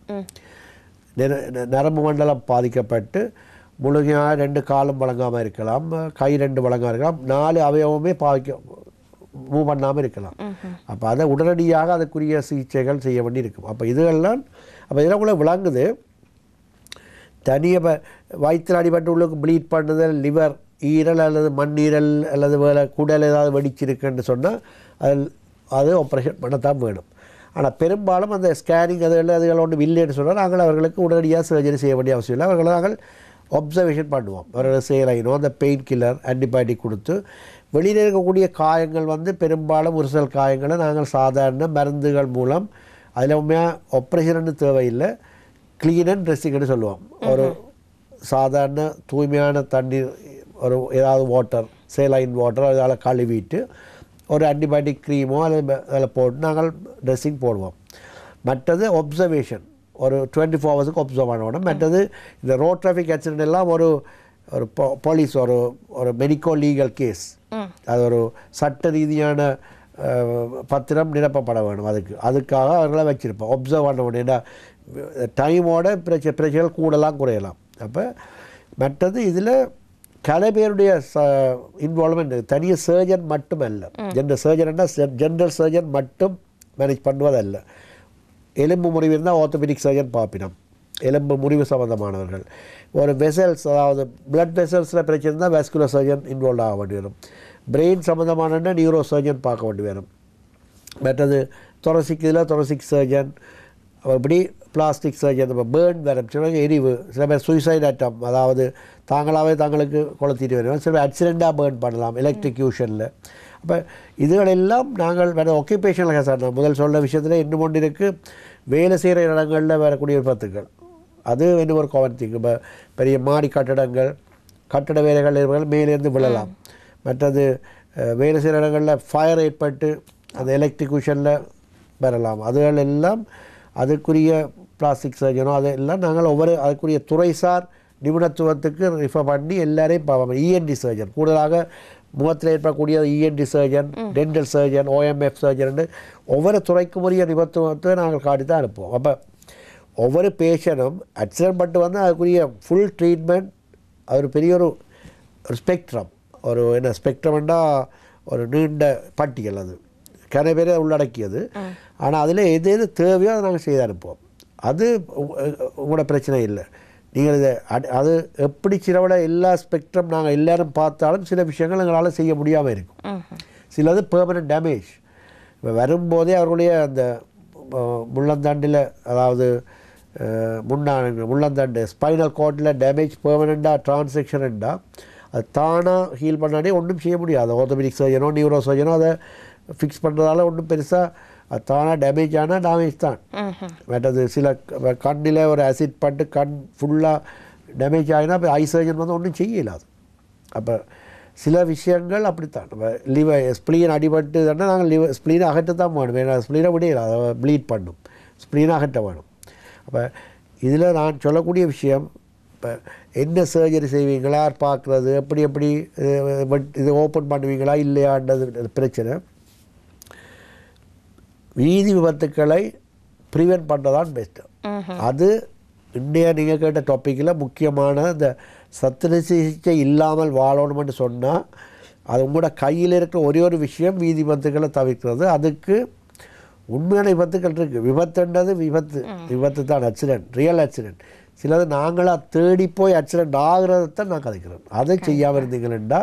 நரம்பு மண்டலம் பாதிக்கப்பட்டு முழுமையாக 2 காலும் வழங்காமல் இருக்கலாம், கை 2 வழங்காமல் இருக்கலாம், 4 அவயவமே மூவ் பண்ணாமல் இருக்கலாம். அப்போ அதை உடனடியாக அதுக்குரிய சிகிச்சைகள் செய்ய வேண்டி இருக்கும். அப்போ இதெல்லாம் கூட விளங்குது. தனியாக வயிற்றில் அடிபட்டு உள்ளுக்கு ப்ளீட் பண்ணுதல், லிவர், ஈரல் அல்லது மண்ணீரல் அல்லது வேறு குடல் ஏதாவது வெடிச்சிருக்குன்னு சொன்னால் அது ஆப்ரேஷன் பண்ணத்தான் வேணும். ஆனால் பெரும்பாலும் அந்த ஸ்கேனிங் அதுகள் ஒன்று இல்லைன்னு சொன்னால் நாங்கள் அவர்களுக்கு உடனடியாக சர்ஜரி செய்ய வேண்டிய அவசியம் இல்லை. அவர்களை நாங்கள் அப்சர்வேஷன் பண்ணுவோம். அவர்கள் சேலைனோ அந்த பெயின் கில்லர் ஆன்டிபயோட்டிக் கொடுத்து வெளியில் இருக்கக்கூடிய காயங்கள் பெரும்பாலும் ஒரு சில காயங்களை நாங்கள் சாதாரண மருந்துகள் மூலம், அதில் உண்மையாக ஆப்ரேஷன் தேவையில்லை, க்ளீன் அண்ட் ட்ரெஸ்ஸிங்னு சொல்லுவோம். ஒரு சாதாரண தூய்மையான தண்ணீர், ஒரு ஏதாவது வாட்டர், சேலைன் வாட்டர், அதால் கழுவிட்டு ஒரு ஆன்டிபயோட்டிக் க்ரீமோ அதில் போட்டு நாங்கள் ட்ரெஸ்ஸிங் போடுவோம். மற்றது ஒப்சர்வேஷன், ஒரு 24 ஹவர்ஸுக்கு ஒப்சர்வ் பண்ணணும். மற்றது இந்த ரோட் டிராஃபிக் ஆக்சிடென்ட் எல்லாம் ஒரு ஒரு போலீஸ் ஒரு மெடிக்கோ லீகல் கேஸ், அது ஒரு சட்ட ரீதியான பத்திரம் நிரப்பப்பட வேணும். அதுக்காக அவர்களை வச்சுருப்போம். ஒப்சர்வ் பண்ண முடியும்னா டைமோட பிரச்சனைகள் கூடலாம் குறையலாம். அப்போ மற்றது இதில் பல பேருடைய இன்வால்மெண்ட், தனியாக சர்ஜன் மட்டும் அல்ல. ஜென்ரல் சர்ஜன் மட்டும் மேனேஜ் பண்ணுவதல்ல. எலும்பு முறிவு இருந்தால் ஆர்த்தோபெடிக் சர்ஜன் பார்ப்பினோம், எலும்பு முறிவு சம்பந்தமானவர்கள். ஒரு வெசல்ஸ், அதாவது பிளட் வெசல்ஸில் பிரச்சனை இருந்தால் வாஸ்குலர் சர்ஜன் இன்வால்வ் ஆக வேண்டி வரும். பிரெயின் சம்மந்தமான நியூரோ சர்ஜன் பார்க்க வேண்டி வரும். மற்றது தொரசிக் சர்ஜன், அப்படி பிளாஸ்டிக் சர்ஜன், நம்ம பேர்ன் வரும், சில எரிவு, சில பேர் சூசைட் அட்டம், அதாவது தாங்களாகவே தங்களுக்கு கொளுத்திட்டு வருவோம். சில பேர் ஆக்சிடெண்ட்டாக பேர்ன் பண்ணலாம் எலக்ட்ரிக்யூஷனில். அப்போ இதுகளெல்லாம் நாங்கள் வேறு ஆக்குபேஷனல் ஹசார்ட், முதல் சொல்ல விஷயத்தில் இன்னும் ஒன்று இருக்குது, வேலை செய்கிற இடங்களில் வரக்கூடிய விபத்துக்கள். அது இன்னும் ஒரு காமன் திங். இப்போ பெரிய மாடி கட்டட வேலைகள் இருப்பவர்கள் மேலேருந்து விழலாம். மற்றது வேலை செய்கிற இடங்களில் ஃபயர் ஏற்பட்டு அந்த எலக்ட்ரிக்யூஷனில் வரலாம். அதுகள் எல்லாம் அதுக்குரிய பிளாஸ்டிக் சர்ஜனோ அதெல்லாம் நாங்கள் அதுக்குரிய துறைசார் நிபுணத்துவத்துக்கு ரிஃபர் பண்ணி எல்லாரையும் பார்ப்போம். இஎன்டி சர்ஜன், கூடுதலாக முகத்தில் ஏற்படக்கூடிய ENT surgeon, dental surgeon, OMF surgeon, ஒவ்வொரு துறைக்கும் உரிய நிபுணத்துவத்தை நாங்கள் காட்டி தான் அனுப்புவோம். அப்போ ஒவ்வொரு பேஷனும் ஆக்சிடென்ட் பட்டு வந்து அதுக்குரிய ஃபுல் ட்ரீட்மெண்ட், அது பெரிய ஒரு ஸ்பெக்ட்ரம், ஸ்பெக்ட்ரம்னா ஒரு நீண்ட பட்டியல், அது நிறைய பேர் உள்ளடக்கியது. ஆனால் அதில் எது தேவையோ அதை நாங்கள் செய்து அனுப்புவோம். அது உங்களோட பிரச்சனை இல்லை. நீங்கள் இதை அது எப்படி சிலவிட எல்லா ஸ்பெக்ட்ரம் நாங்கள் எல்லோரும் பார்த்தாலும் சில விஷயங்கள் எங்களால் செய்ய முடியாமல் இருக்கும். சிலது பெர்மனன்ட் டேமேஜ். இப்போ வரும்போதே அவர்களுடைய அந்த முள்ளந்தாண்டில், அதாவது முள்ளந்தாண்டு ஸ்பைனல் கார்டில் டேமேஜ் பெர்மனண்ட்டாக டிரான்சாக்ஷன்டா அது தானாக ஹீல் பண்ணாலே ஒன்றும் செய்ய முடியாது. ஆர்த்தோபெடிக் சர்ஜனோ நியூரோ சர்ஜனோ அதை ஃபிக்ஸ் பண்ணுறதால ஒன்றும் பெருசாக அது தானாக டேமேஜ் ஆனால் டேமேஜ் தான். மற்றது சில கண்ணில் ஒரு ஆசிட் பட்டு கண் ஃபுல்லாக டேமேஜ் ஆகினா இப்போ ஐ சர்ஜன் வந்து ஒன்றும் செய்யலாது. அப்போ சில விஷயங்கள் அப்படித்தான். நம்ம ஸ்ப்ளீன் அடிபட்டு தானே நாங்கள் ஸ்ப்ளீனை அகற்ற தான் வேணும். ஏன்னா ஸ்ப்ளீனை விடையில அதை ப்ளீட் பண்ணும், ஸ்ப்ளீனை அகற்ற வேணும். அப்போ இதில் நான் சொல்லக்கூடிய விஷயம், இப்போ என்ன சர்ஜரி செய்வீங்களா, பார்க்குறது எப்படி இது ஓப்பன் பண்ணுவீங்களா இல்லையான்றது பிரச்சனை. வீதி விபத்துக்களை ப்ரிவென்ட் பண்ணுறதான் பெஸ்ட்டு. அது இந்தியா நீங்கள் கேட்ட டாப்பிக்கில் முக்கியமான இந்த சத்திர சிகிச்சை இல்லாமல் வாழணும்னு சொன்னால் அது உங்களோட கையில் இருக்கிற ஒரே ஒரு விஷயம் வீதி விபத்துக்களை தவிர்க்கிறது. அதுக்கு உண்மையான விபத்துக்கள் இருக்குது. விபத்துன்றது விபத்து தான், ஆக்சிடென்ட், ரியல் ஆக்சிடென்ட். சிலது நாங்களாக தேடி போய் ஆக்சிடென்ட் ஆகிறதான் நான் கதைக்கிறேன். அதை செய்யாமல் இருந்தீங்கன்னா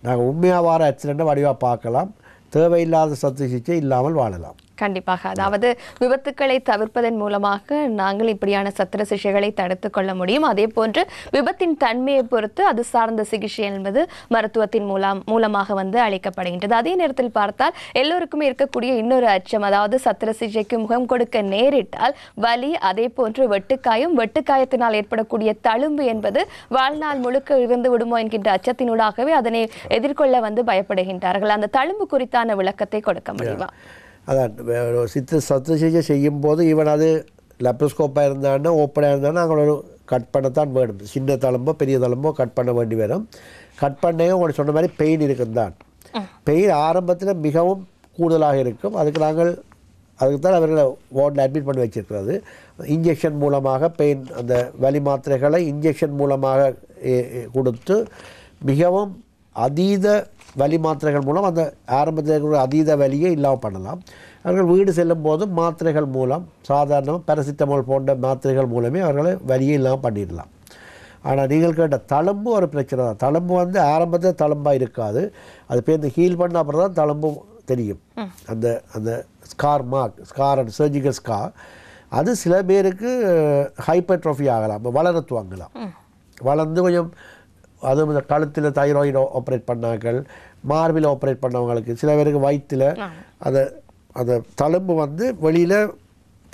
நாங்கள் உண்மையாக வார ஆக்சிடெண்ட்டை வடிவாக பார்க்கலாம், தேவையில்லாத சத்திர சிகிச்சை இல்லாமல் வாழலாம். கண்டிப்பாக. அதாவது விபத்துக்களை தவிர்ப்பதன் மூலமாக நாங்கள் இப்படியான சத்திர சிகிச்சைகளை தடுத்துக் கொள்ள முடியும். அதே போன்று விபத்தின் தன்மையை பொறுத்து அது சார்ந்த சிகிச்சை என்பது மருத்துவத்தின் மூலமாக வந்து அளிக்கப்படுகின்றது. அதே நேரத்தில் பார்த்தால் எல்லோருக்குமே இருக்கக்கூடிய இன்னொரு அச்சம், அதாவது சத்திர சிகிச்சைக்கு முகம் கொடுக்க நேரிட்டால் வலி, அதே போன்று வெட்டுக்காயத்தினால் ஏற்படக்கூடிய தழும்பு என்பது வாழ்நாள் முழுக்க இருந்து விடுமோ என்கின்ற அச்சத்தினூடாகவே அதனை எதிர்கொள்ள வந்து பயப்படுகின்றார்கள். அந்த தழும்பு குறித்தான விளக்கத்தை கொடுக்க முடியுமா? அதான் சத்திர சிகிச்சை செய்யும்போது ஈவன் அது லெப்ரோஸ்கோப்பாக இருந்தாங்கன்னா ஓப்பனாக இருந்தாலும் நாங்கள் ஒரு கட் பண்ணத்தான் வேணும். சின்ன தழும்போ பெரிய தழும்போ கட் பண்ண வேண்டி வரும். கட் பண்ணே உங்களுக்கு சொன்ன மாதிரி பெயின் இருக்கும் தான். பெயின் ஆரம்பத்தில் மிகவும் கூடுதலாக இருக்கும். அதுக்கு தான் அவர்களை வார்டில் அட்மிட் பண்ணி வச்சுருக்கிறது. இன்ஜெக்ஷன் மூலமாக பெயின், அந்த வலி மாத்திரைகளை இன்ஜெக்ஷன் மூலமாக கொடுத்து மிகவும் அதீத வலி மாத்திரைகள் மூலம் அந்த ஆரம்பத்தில் இருக்கிற அதீத வலியை இல்லாமல் பண்ணலாம். அவர்கள் வீடு செல்லும் போது மாத்திரைகள் மூலம், சாதாரண பேராசிட்டமால் போன்ற மாத்திரைகள் மூலமே அவர்களை வலியை இல்லாமல் பண்ணிடலாம். ஆனால் நீங்கள் கேட்ட தழும்பு ஒரு பிரச்சனை தான். தழும்பு வந்து ஆரம்பத்தில் தழும்பாக இருக்காது. அது பேர் ஹீல் பண்ண அப்புறம் தான் தழும்பும் தெரியும். அந்த ஸ்கார் அண்ட் சர்ஜிக்கல் ஸ்கார் அது சில பேருக்கு ஹைப்பர்ட்ரோஃபி ஆகலாம், வளரத்துவாங்கலாம். வளர்ந்து கொஞ்சம் அதுவும் இந்த கழுத்தில் தைராய்டு ஆப்ரேட் பண்ணார்கள், மார்பில் ஆப்ரேட் பண்ணவங்களுக்கு, சில பேருக்கு வயிற்றில் அந்த தழும்பு வந்து வெளியில்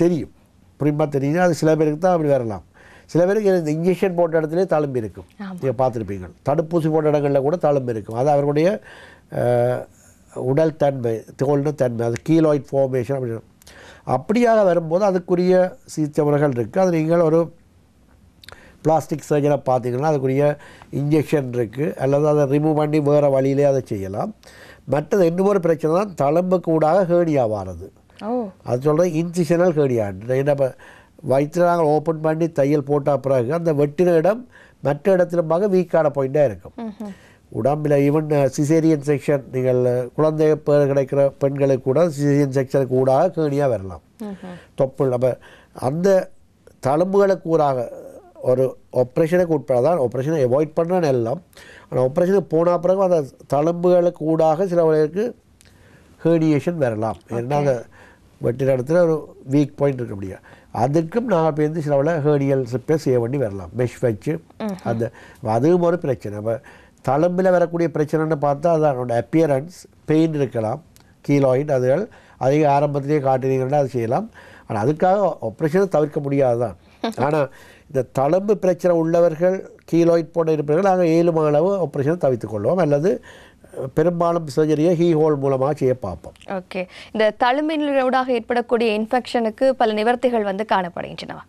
தெரியும், புரியுமா தெரியுது. அது சில பேருக்கு தான் அப்படி வரலாம். சில பேருக்கு இந்த இன்ஜெக்ஷன் போட்ட இடத்துலேயே தழும்பு இருக்கும். நீங்கள் பார்த்துருப்பீங்க, தடுப்பூசி போட்ட இடங்களில் கூட தழும்பு இருக்கும். அது அவர்களுடைய உடல் தன்மை, தோல்னு தன்மை, அது கீலாய்ட் ஃபார்மேஷன் அப்படியாக வரும்போது அதுக்குரிய சிகிச்சை முறைகள் இருக்குது. அது நீங்கள் ஒரு பிளாஸ்டிக் சர்ஜனை பார்த்தீங்கன்னா அதுக்குரிய இன்ஜெக்ஷன் இருக்குது, அல்லது அதை ரிமூவ் பண்ணி வேறு வழியிலே அதை செய்யலாம். மற்றது இன்னொரு பிரச்சனை தான் தழும்பு கூடாக ஹேர்னியா வாரது. அது சொல்கிறது இன்சிஷனல் ஹேர்னியா. ஏன்னா இப்போ வயிற்று நாங்கள் ஓப்பன் பண்ணி தையல் போட்ட பிறகு அந்த வெட்டின இடம் மற்ற இடத்துலமாக வீக்கான பாயிண்டாக இருக்கும். உடம்பில் ஈவன் சிசேரியன் செக்ஷன், நீங்கள் குழந்தை பேர் கிடைக்கிற பெண்களுக்கு கூட சிசேரியன் செக்ஷனுக்கு கூடாக ஹேர்னியா வரலாம், தொப்புள். அப்போ அந்த தழும்புகளுக்கு கூடாக ஒரு ஆப்ரேஷனுக்கு உட்படாதான், ஆப்ரேஷனை அவாய்ட் பண்ணுறேன்னு எல்லாம், ஆனால் ஆப்ரேஷனுக்கு போன பிறகு அந்த தழும்புகளுக்கு கூடாக சிலவர்களுக்கு ஹேர்னியேஷன் வரலாம். ஏன்னா அந்த வெட்டின இடத்துல ஒரு வீக் பாயிண்ட் இருக்க முடியாது. அதுக்கும் நாங்கள் பேருந்து சிலவில் ஹேர்னியல் ரிப்பேர் செய்ய வேண்டி வரலாம், மெஷ் வச்சு. அந்த அதுவும் ஒரு பிரச்சனை. அப்போ தழும்பில் வரக்கூடிய பிரச்சனைன்னு பார்த்தா அது அதனோட அப்பியரன்ஸ் பெயின் இருக்கலாம், கீலாய்டு அதுகள் அதிக ஆரம்பத்திலேயே காட்டினீங்கன்னா அது செய்யலாம். ஆனால் அதுக்காக ஆப்ரேஷனை தவிர்க்க முடியாது தான். ஆனால் இந்த தழும்பு பிரச்சனை உள்ளவர்கள், கீலாய்ட் போன்ற இருப்பவர்கள் நாங்கள் 7 அளவு ஆப்ரேஷனை தவிர்த்துக் கொள்வோம், அல்லது பெரும்பாலும் சர்ஜரியை ஹீ ஹோல் மூலமாக செய்ய பார்ப்போம். ஓகே, இந்த தழும்பினூடாக ஏற்படக்கூடிய இன்ஃபெக்ஷனுக்கு பல நிவர்த்திகள் வந்து காணப்படுகின்றனவா?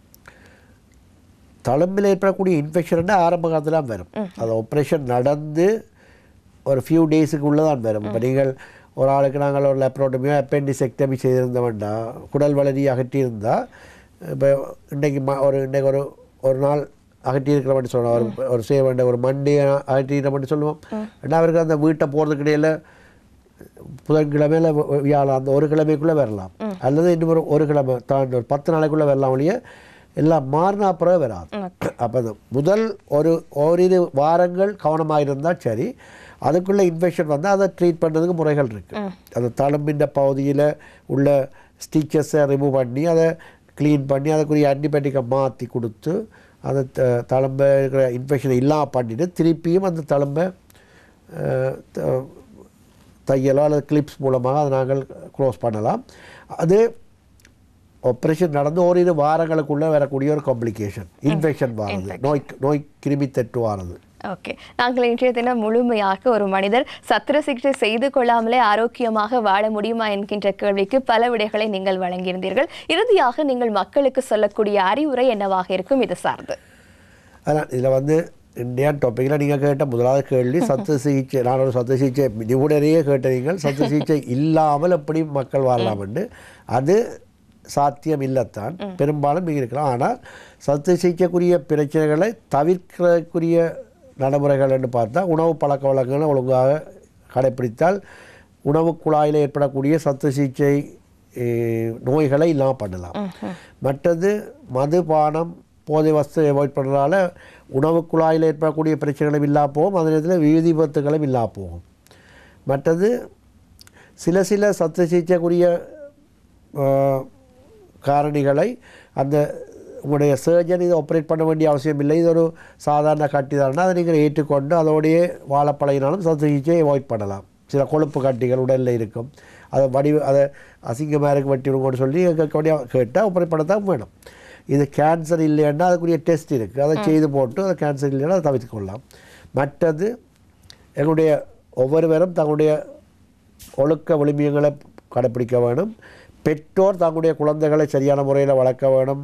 தழும்பில் ஏற்படக்கூடிய இன்ஃபெக்ஷன் ஆரம்ப காலத்தில் தான் வரும். அது ஆப்ரேஷன் நடந்து ஒரு ஃபியூ டேஸுக்கு உள்ளே தான் வரும். இப்போ நீங்கள் ஒரு ஆளுக்கு நாங்கள் ஒரு லெப்ரோட்டமியோ அப்பெண்டிசெக்டமி செய்திருந்தவன்டா, குடல் வளரி அகற்றியிருந்தால், இப்போ இன்றைக்கு ஒரு நாள் அகற்றியிருக்கிறவன் சொல்லுவோம், ஒரு செய்ய வேண்டிய ஒரு மண்டே அகற்றிக்கிறவன் சொல்லுவோம். ஏன்னா அவருக்கு அந்த வீட்டை போகிறதுக்கு இடையில் புதன்கிழமையில் வியாழம் அந்த ஒரு கிழமைக்குள்ளே வரலாம், அல்லது இன்னும் ஒரு கிழமை தாண்டி ஒரு 10 நாளைக்குள்ளே வரலாம். ஒழிய எல்லாம் மாறினா அப்புறம் வராது. அப்போ அந்த முதல் ஓரிரு வாரங்கள் கவனமாக இருந்தால் சரி. அதுக்குள்ளே இன்ஃபெக்ஷன் வந்தால் அதை ட்ரீட் பண்ணுறதுக்கு முறைகள் இருக்குது. அந்த தழும்பின் பகுதியில் உள்ள ஸ்டிச்சஸை ரிமூவ் பண்ணி அதை க்ளீன் பண்ணி அதுக்குரிய ஆன்டிபயோட்டிக்கை மாற்றி கொடுத்து அந்த தழும்பை இருக்கிற இன்ஃபெக்ஷனை இல்லாமல் பண்ணிவிட்டு திருப்பியும் அந்த தழும்பை தையலோ அல்லது கிளிப்ஸ் மூலமாக அதை நாங்கள் க்ளோஸ் பண்ணலாம். அது ஆப்ரேஷன் நடந்து ஓரிரு வாரங்களுக்குள்ளே வரக்கூடிய ஒரு காம்ப்ளிகேஷன், இன்ஃபெக்ஷன் வாரது, நோய் கிருமி தொற்று வாரது. ஓகே, நாங்கள் இன்றைய தினம் முழுமையாக ஒரு மனிதர் சத்திர சிகிச்சை செய்து கொள்ளாமலே ஆரோக்கியமாக வாழ முடியுமா என்கின்ற கேள்விக்கு பல விடைகளை நீங்கள் வழங்கியிருந்தீர்கள். இறுதியாக நீங்கள் மக்களுக்கு சொல்லக்கூடிய அறிவுரை என்னவாக இருக்கும் இது சார்ந்து? அதான் இதில் வந்து இந்தியன் டாப்பிக்கில் நீங்கள் கேட்ட முதலாவது கேள்வி சத்திர சிகிச்சை. நான் ஒரு சத்திர சிகிச்சை நிபுணரையே கேட்ட நீங்கள் சத்திர சிகிச்சை இல்லாமல் எப்படி மக்கள் வாழலாம்னு. அது சாத்தியம் இல்லைத்தான், பெரும்பாலும் இருக்கலாம். ஆனால் சத்திர சிகிச்சைக்குரிய பிரச்சனைகளை தவிர்க்கக்கூடிய நடைமுறைகள் என்று பார்த்தா உணவு பழக்க வழக்கங்களை ஒழுங்காக கடைப்பிடித்தால் உணவு குழாயில் ஏற்படக்கூடிய சத்திர சிகிச்சை நோய்களை இல்லாமல் பண்ணலாம். மற்றது மதுபானம் போதை வஸ்து அவாய்ட் பண்ணுறதால உணவு குழாயில் ஏற்படக்கூடிய பிரச்சனைகளும் இல்லாமல் போகும், அதே நேரத்தில் வீதி விபத்துகளும் இல்லாமல் போகும். மற்றது சில சத்திர சிகிச்சைக்குரிய காரணிகளை அந்த உங்களுடைய சர்ஜன் இதை ஆப்ரேட் பண்ண வேண்டிய அவசியம் இல்லை, இது ஒரு சாதாரண கட்டிதானா அதை நீங்கள் ஏற்றுக்கொண்டு அதோடைய வாழப்பழகினாலும் சத்திர சிகிச்சையை அவாய்ட் பண்ணலாம். சில கொழுப்பு கட்டிகள் உடலில் இருக்கும், அதை அசிங்கமாக இருக்கு வெட்டி விடுங்கன்னு சொல்லி கேட்டால் ஆப்ரேட் பண்ண தான் வேணும். இது கேன்சர் இல்லைன்னா அதுக்குரிய டெஸ்ட் இருக்குது, அதை செய்து போட்டு அதை கேன்சர் இல்லைன்னா அதை தவிர்த்து கொள்ளலாம். மற்றது எங்களுடைய ஒவ்வொருவரும் தங்களுடைய ஒழுக்க விளிம்பியங்களை கடைப்பிடிக்க வேணும். பெற்றோர் தங்களுடைய குழந்தைகளை சரியான முறையில் வளர்க்க வேணும்,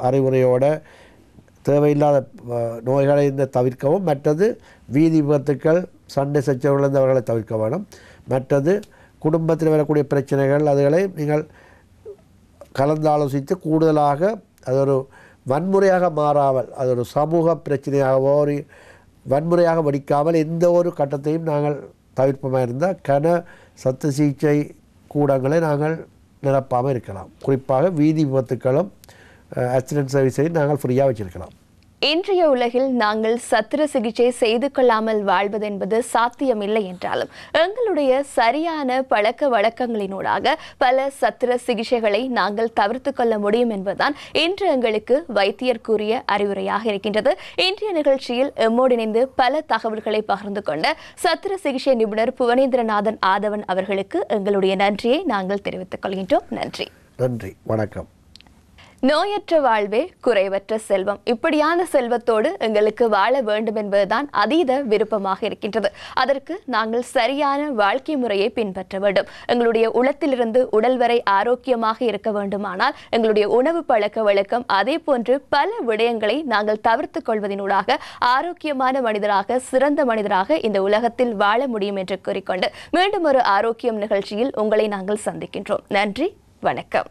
அறிவுரையோட தேவையில்லாத நோய்களை தவிர்க்கவும். மற்றது வீதி விபத்துக்கள், சண்டை சச்சரவுகள் அவர்களை தவிர்க்க வேணும். மற்றது குடும்பத்தில் வரக்கூடிய பிரச்சனைகள் அதுகளை நீங்கள் கலந்தாலோசித்து கூடுதலாக அது ஒரு வன்முறையாக மாறாமல், அது ஒரு சமூக பிரச்சனையாகவோ ஒரு வன்முறையாக வடிக்காமல் எந்த ஒரு கட்டத்தையும் நாங்கள் தவிர்ப்பமாக இருந்தால் சத்திர சிகிச்சை கூடங்களை நாங்கள் நிரப்பாமல் இருக்கலாம். குறிப்பாக வீதி விபத்துக்களும் ஆக்சிடென்ட் சர்வீஸை நாங்கள் ஃப்ரீயாக வச்சிருக்கலாம். இன்றைய உலகில் நாங்கள் சத்திர சிகிச்சை செய்து கொள்ளாமல் வாழ்வது என்பது சாத்தியமில்லை என்றாலும் எங்களுடைய சரியான பழக்க வழக்கங்களினூடாக பல சத்திர சிகிச்சைகளை நாங்கள் தவிர்த்து கொள்ள முடியும் என்பதுதான் இன்று எங்களுக்கு வைத்தியர் கூறிய அறிவுரையாக இருக்கின்றது. இன்றைய நிகழ்ச்சியில் எம்மோடு இணைந்து பல தகவல்களை பகிர்ந்து கொண்ட சத்திர சிகிச்சை நிபுணர் புவனேந்திரநாதன் ஆதவன் அவர்களுக்கு எங்களுடைய நன்றியை நாங்கள் தெரிவித்துக் கொள்கின்றோம். நன்றி. நன்றி, வணக்கம். நோயற்ற வாழ்வே குறைவற்ற செல்வம். இப்படியான செல்வத்தோடு எங்களுக்கு வாழ வேண்டும் என்பதுதான் அதீத விருப்பமாக இருக்கின்றது. அதற்கு நாங்கள் சரியான வாழ்க்கை முறையை பின்பற்ற வேண்டும். எங்களுடைய உளத்திலிருந்து உடல் வரை ஆரோக்கியமாக இருக்க வேண்டுமானால் எங்களுடைய உணவு பழக்க வழக்கம், அதே போன்று பல விடயங்களை நாங்கள் தவிர்த்துக் கொள்வதனூடாக ஆரோக்கியமான மனிதராக, சிறந்த மனிதராக இந்த உலகத்தில் வாழ முடியும் என்று கூறிக்கொண்டு மீண்டும் ஒரு ஆரோக்கியம் நிகழ்ச்சியில் உங்களை நாங்கள் சந்திக்கின்றோம். நன்றி, வணக்கம்.